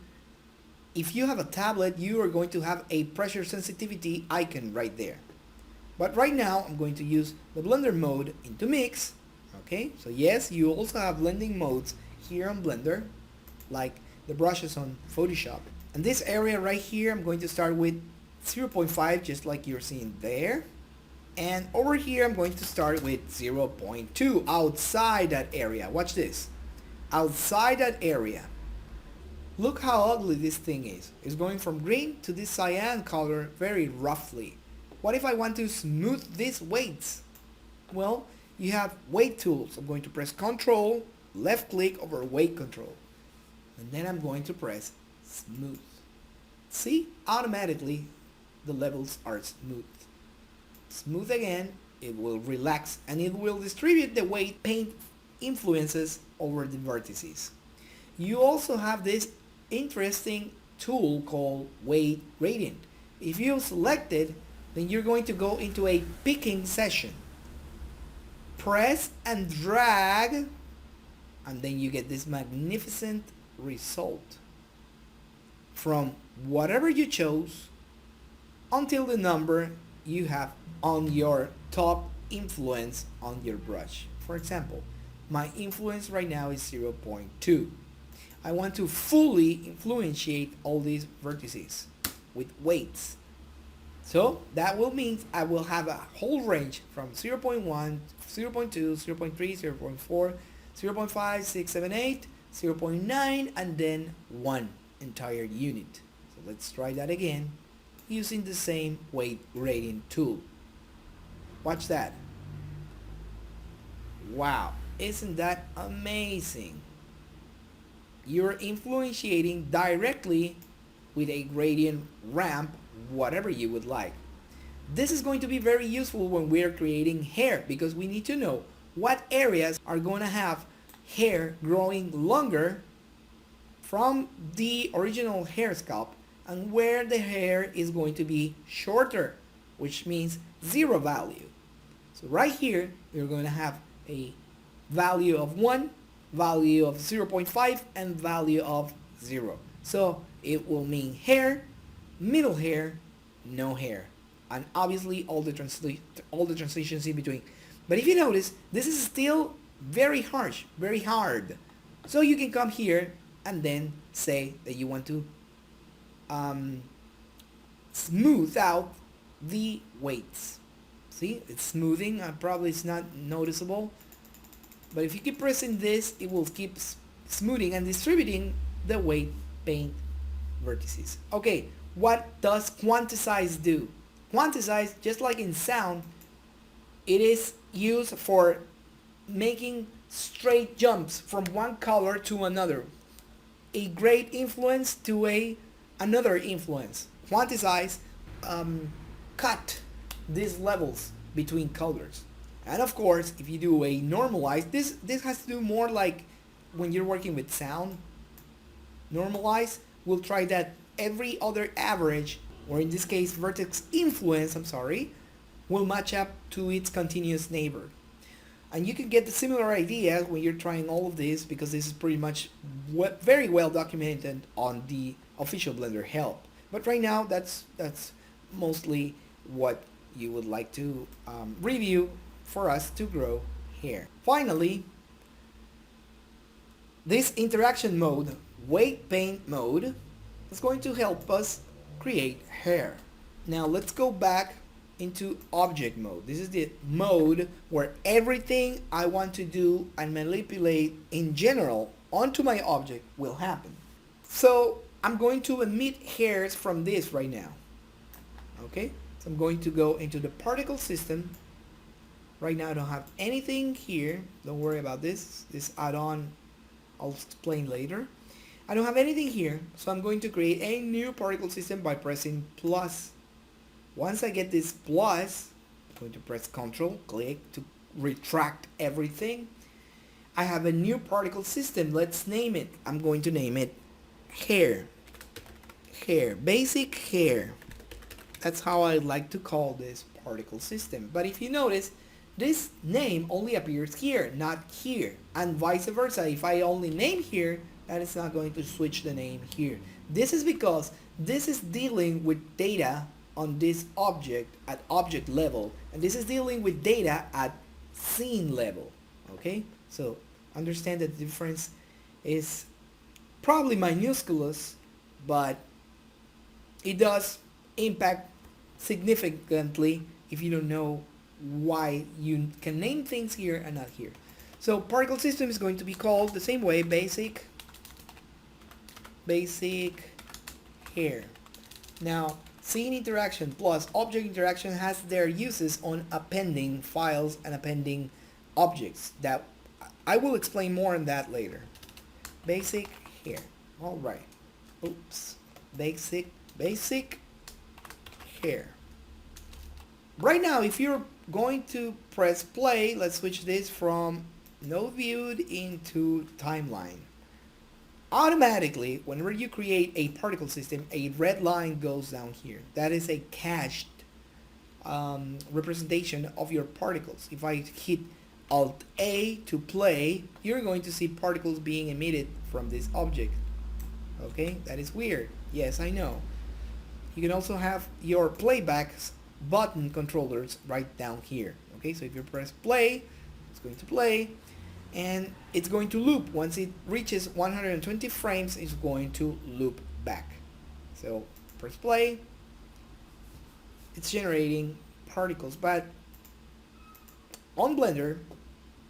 if you have a tablet, you are going to have a pressure sensitivity icon right there. But right now, I'm going to use the blender mode into mix. Okay, so yes, you also have blending modes here on Blender, like the brushes on Photoshop. And this area right here, I'm going to start with 0.5, just like you're seeing there. And over here, I'm going to start with 0.2 outside that area. Watch this. Outside that area. Look how ugly this thing is. It's going from green to this cyan color very roughly. What if I want to smooth these weights? Well, you have weight tools. I'm going to press Control, left click over weight control. And then I'm going to press smooth. See, automatically the levels are smooth. Smooth again, it will relax and it will distribute the weight paint influences over the vertices. You also have this interesting tool called weight gradient. If you select it, then you're going to go into a picking session. Press and drag, and then you get this magnificent result from whatever you chose until the number you have on your top influence on your brush. For example, my influence right now is 0.2. I want to fully influentiate all these vertices with weights. So that will mean I will have a whole range from 0.1, 0.2, 0.3, 0.4, 0.5, 6, 7, 8, 0.9, and then 1 entire unit. So let's try that again using the same weight gradient tool. Watch that. Wow, isn't that amazing? You're influentiating directly with a gradient ramp, whatever you would like. This is going to be very useful when we're creating hair because we need to know what areas are going to have hair growing longer from the original hair scalp and where the hair is going to be shorter, which means 0 value. So right here, you're going to have a value of 1, value of 0.5, and value of 0. So it will mean hair, middle hair, no hair, and obviously all the transitions in between. But if you notice, this is still very harsh, very hard. So you can come here and then say that you want to smooth out the weights. See, it's smoothing. Probably it's not noticeable, but if you keep pressing this, it will keep smoothing and distributing the weight paint vertices. Okay, what does quantize do? Quantize, just like in sound, it is used for making straight jumps from one color to another. A great influence to another influence. Quantize cut these levels between colors. And of course, if you do a normalize, this has to do more like when you're working with sound. Normalize, we'll try that every other average, or in this case vertex influence, will match up to its continuous neighbor. And you can get the similar idea when you're trying all of this because this is pretty much very well documented on the official Blender help. But right now, that's mostly what you would like to review for us to grow hair. Finally, this interaction mode, weight paint mode, is going to help us create hair. Now let's go back into object mode. This is the mode where everything I want to do and manipulate in general onto my object will happen. So I'm going to emit hairs from this right now. Okay, so I'm going to go into the particle system. Right now I don't have anything here. Don't worry about this. This add-on I'll explain later. I don't have anything here, so I'm going to create a new particle system by pressing plus. Once I get this plus, I'm going to press Ctrl, click to retract everything. I have a new particle system. Let's name it. I'm going to name it hair. Hair. Basic hair. That's how I like to call this particle system. But if you notice, this name only appears here, not here. And vice versa. If I only name here, that is not going to switch the name here. This is because this is dealing with data on this object at object level. And this is dealing with data at scene level. Okay? So understand that the difference is probably minusculous, but it does impact significantly if you don't know why you can name things here and not here. So particle system is going to be called the same way, basic hair. Now, scene interaction plus object interaction has their uses on appending files and appending objects. That I will explain more on that later. Basic hair. All right. Oops. Basic hair. Right now, if you're going to press play, let's switch this from node viewed into timeline. Automatically, whenever you create a particle system, a red line goes down here. That is a cached representation of your particles. If I hit Alt A to play, you're going to see particles being emitted from this object. Okay, that is weird. Yes, I know. You can also have your playback button controllers right down here. Okay, so if you press play, it's going to play, and it's going to loop. Once it reaches 120 frames, it's going to loop back. So press play, it's generating particles, but on Blender,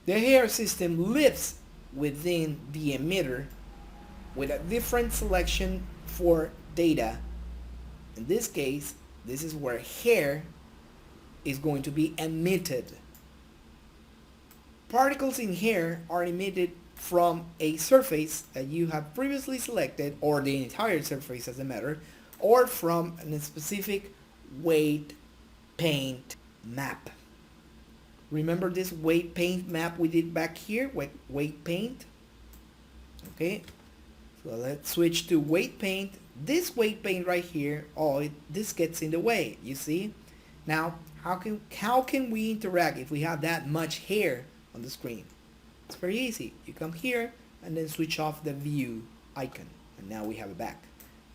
the hair system lives within the emitter with a different selection for data. In this case, this is where hair is going to be emitted. Particles in hair are emitted from a surface that you have previously selected, or the entire surface as a matter, or from a specific weight paint map. Remember this weight paint map we did back here? Weight paint. Okay, so let's switch to weight paint. This weight paint right here, this gets in the way, you see? Now, how can we interact if we have that much hair on the screen? It's very easy. You come here and then switch off the view icon, and now we have it back.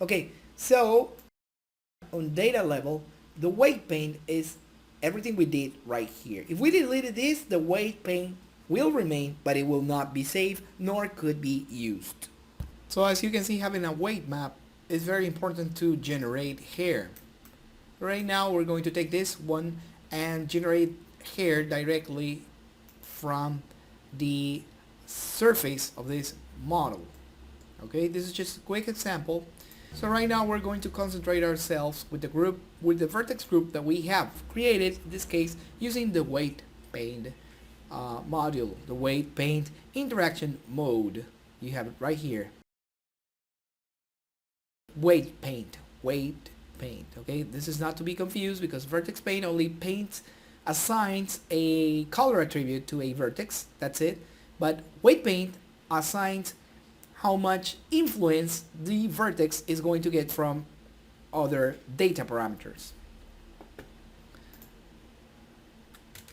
Okay, so on data level, the weight paint is everything we did right here. If we deleted this, the weight paint will remain, but it will not be saved, nor could be used. So as you can see, having a weight map is very important to generate hair. Right now we're going to take this one and generate hair directly from the surface of this model. Okay, this is just a quick example. So right now we're going to concentrate ourselves with the vertex group that we have created, in this case using the weight paint module, the weight paint interaction mode. You have it right here. Weight paint. Okay, this is not to be confused because vertex paint only assigns a color attribute to a vertex, that's it. But weight paint assigns how much influence the vertex is going to get from other data parameters.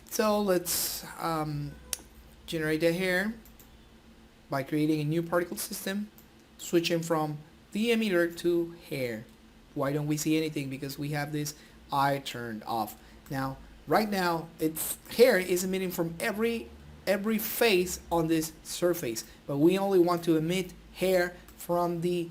So let's generate the hair by creating a new particle system, switching from the emitter to hair. Why don't we see anything? Because we have this eye turned off. Now, right now, hair is emitting from every face on this surface, but we only want to emit hair from the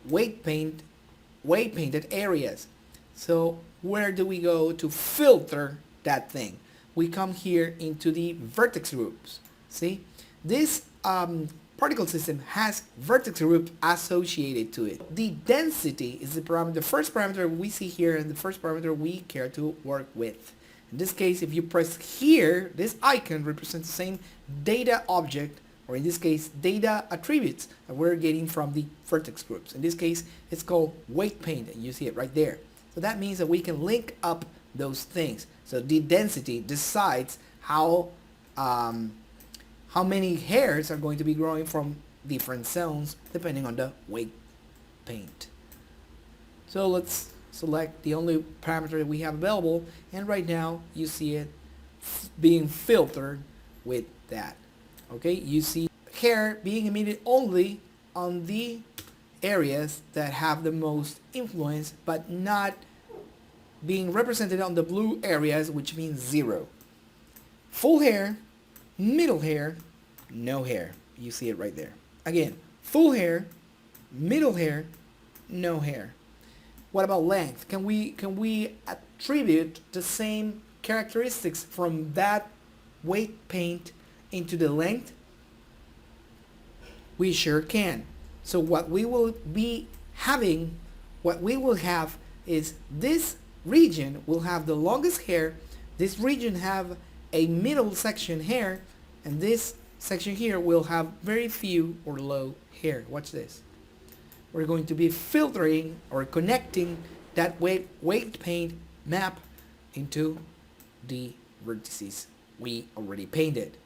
weight painted areas. So where do we go to filter that thing? We come here into the vertex groups. See, this particle system has vertex group associated to it. The density is the first parameter we see here, and the first parameter we care to work with. In this case, if you press here, this icon represents the same data object, or in this case, data attributes that we're getting from the vertex groups. In this case, it's called weight paint, and you see it right there. So that means that we can link up those things. So the density decides how how many hairs are going to be growing from different zones depending on the weight paint. So let's select the only parameter that we have available, and right now you see it being filtered with that. Okay, you see hair being emitted only on the areas that have the most influence, but not being represented on the blue areas, which means 0. Full hair, middle hair, no hair. You see it right there. Again, full hair, middle hair, no hair. What about length? Can we attribute the same characteristics from that weight paint into the length? We sure can. So what we will have is this region will have the longest hair, this region have a middle section hair, and this section here will have very few or low hair. Watch this. We're going to be filtering or connecting that weight paint map into the vertices we already painted.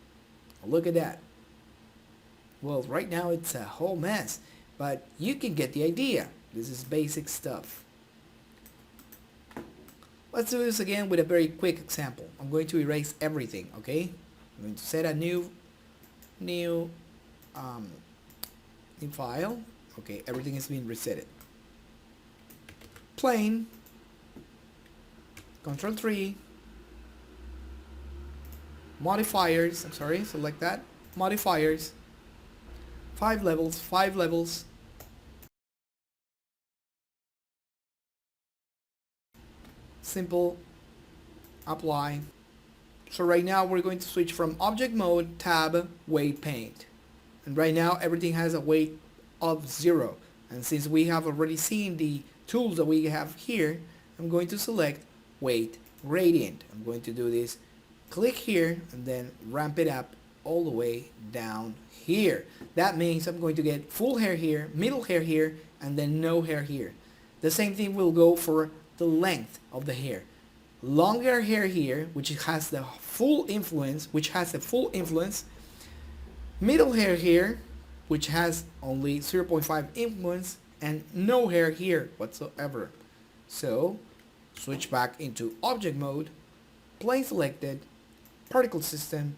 Look at that. Well, right now it's a whole mess, but you can get the idea. This is basic stuff. Let's do this again with a very quick example. I'm going to erase everything, okay? I'm going to set a new file. Okay, everything is being resetted. Plane, Control 3, modifiers, select that, modifiers, 5 levels, simple, apply. So right now we're going to switch from object mode, tab, weight paint. And right now everything has a weight of 0. And since we have already seen the tools that we have here, I'm going to select weight gradient. I'm going to do this, click here, and then ramp it up all the way down here. That means I'm going to get full hair here, middle hair here, and then no hair here. The same thing will go for the length of the hair. Longer hair here, which has the full influence, middle hair here, which has only 0.5 influence, and no hair here whatsoever. So switch back into object mode, plane selected, particle system,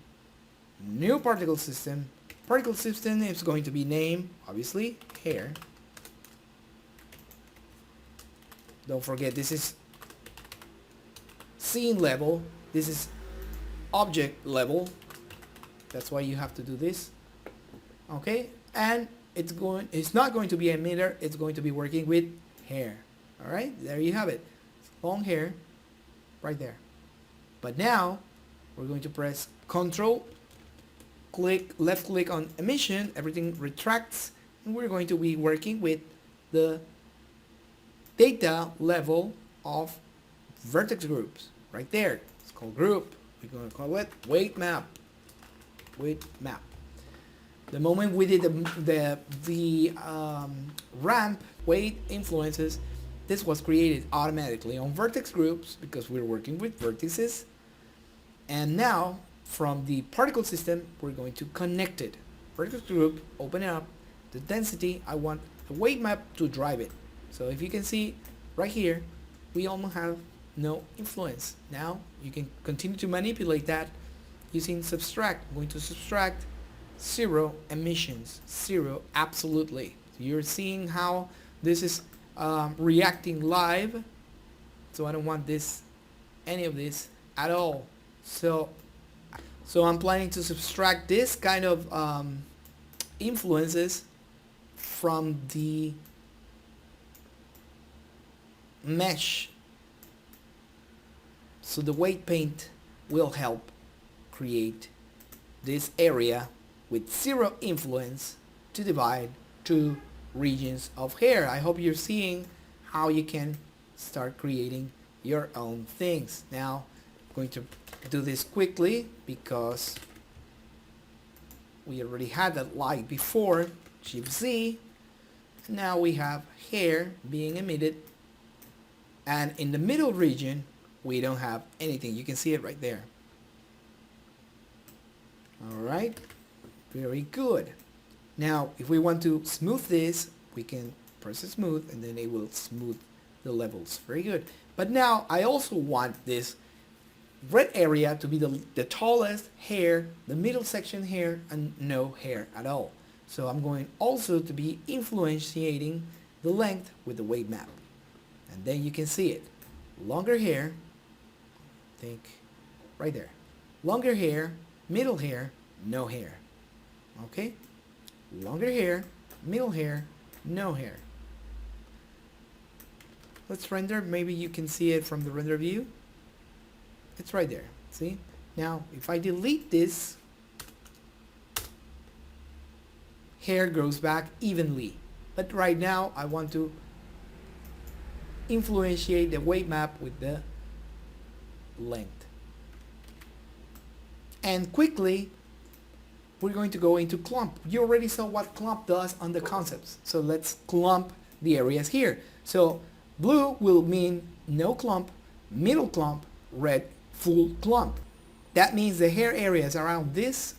new particle system. Particle system is going to be name, obviously, hair. Don't forget, this is scene level, this is object level. That's why you have to do this. Okay, and it's not going to be a emitter, it's going to be working with hair. All right, there you have it. Long hair right there. But now we're going to press Control, left click on emission, everything retracts, and we're going to be working with the data level of vertex groups right there. It's called group. We're going to call it weight map. The moment we did the ramp weight influences, this was created automatically on vertex groups because we're working with vertices. And now from the particle system, we're going to connect it. Vertex group, open it up. The density, I want the weight map to drive it. So if you can see right here, we almost have no influence. Now you can continue to manipulate that using subtract. I'm going to subtract 0 emissions, 0 absolutely. So you're seeing how this is reacting live. So I don't want any of this at all. So I'm planning to subtract this kind of influences from the mesh. So the weight paint will help create this area with 0 influence to divide 2 regions of hair. I hope you're seeing how you can start creating your own things. Now I'm going to do this quickly because we already had that light before. Shift Z. Now we have hair being emitted, and in the middle region we don't have anything. You can see it right there. Alright, Very good. Now, if we want to smooth this, we can press smooth and then it will smooth the levels. Very good. But now I also want this red area to be the tallest hair, the middle section hair, and no hair at all. So I'm going also to be influenciating the length with the weight map. And then you can see it. Longer hair, think right there. Longer hair, middle hair, no hair. Okay? Longer hair, middle hair, no hair. Let's render. Maybe you can see it from the render view. It's right there. See? Now, if I delete this, hair grows back evenly. But right now, I want to influentiate the weight map with the length. And quickly, we're going to go into clump. You already saw what clump does on the concepts. So let's clump the areas here. So blue will mean no clump, middle clump, red full clump. That means the hair areas around this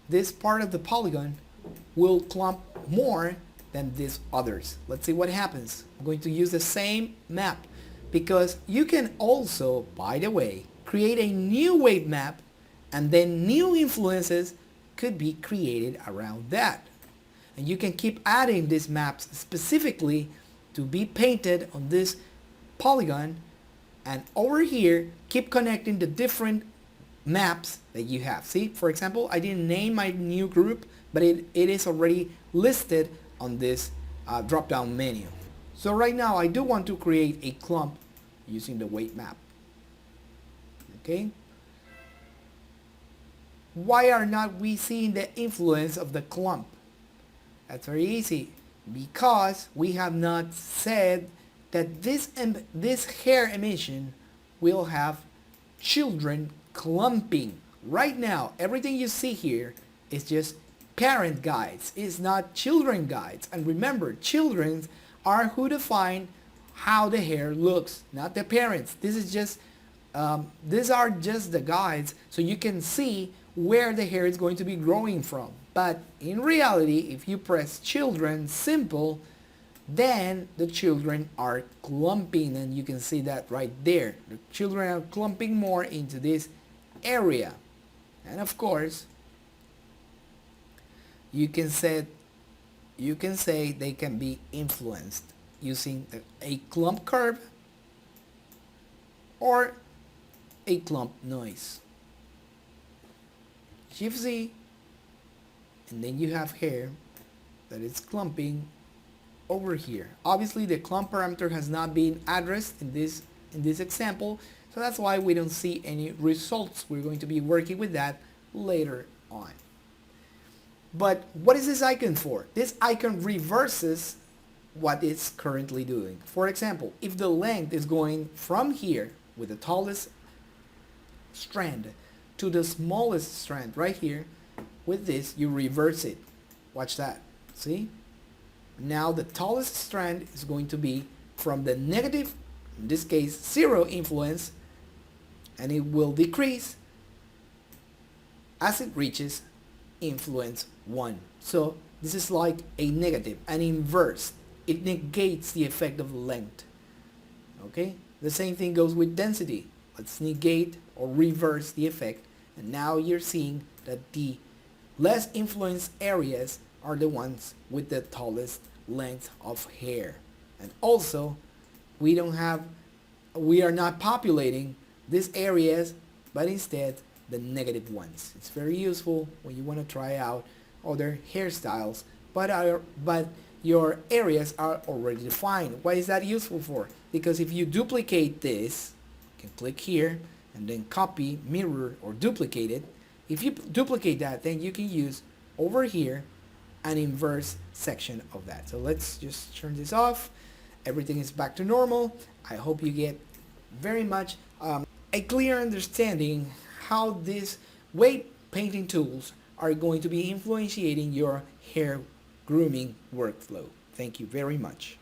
this part of the polygon will clump more than these others. Let's see what happens. I'm going to use the same map because you can also, by the way, create a new weight map and then new influences could be created around that. And you can keep adding these maps specifically to be painted on this polygon, and over here keep connecting the different maps that you have. See, for example, I didn't name my new group, but it is already listed on this drop down menu. So right now I do want to create a clump using the weight map. Okay. Why are not we seeing the influence of the clump? That's very easy. Because we have not said that this hair emission will have children clumping. Right now, everything you see here is just parent guides. It's not children guides. And remember, children are who define how the hair looks, not the parents. This is just these are just the guides so you can see where the hair is going to be growing from. But in reality, if you press children simple, then the children are clumping, and you can see that right there. The children are clumping more into this area. And of course, you can say they can be influenced using a clump curve or a clump noise. Shift Z, and then you have hair that is clumping over here. Obviously the clump parameter has not been addressed in this example, so that's why we don't see any results. We're going to be working with that later on. But what is this icon for? This icon reverses what it's currently doing. For example, if the length is going from here with the tallest strand to the smallest strand right here, with this you reverse it. Watch that. See? Now the tallest strand is going to be from the negative, in this case 0 influence, and it will decrease as it reaches influence 1. So this is like a negative, an inverse. It negates the effect of length. Okay? The same thing goes with density. Let's negate or reverse the effect, and now you're seeing that the less influenced areas are the ones with the tallest length of hair. And also, we are not populating these areas, but instead the negative ones. It's very useful when you want to try out other hairstyles, but your areas are already defined. Why is that useful for? Because if you duplicate this, you can click here and then copy, mirror, or duplicate it. If you duplicate that, then you can use over here an inverse section of that. So let's just turn this off. Everything is back to normal. I hope you get very much a clear understanding how these weight painting tools are going to be influencing your hair grooming workflow. Thank you very much.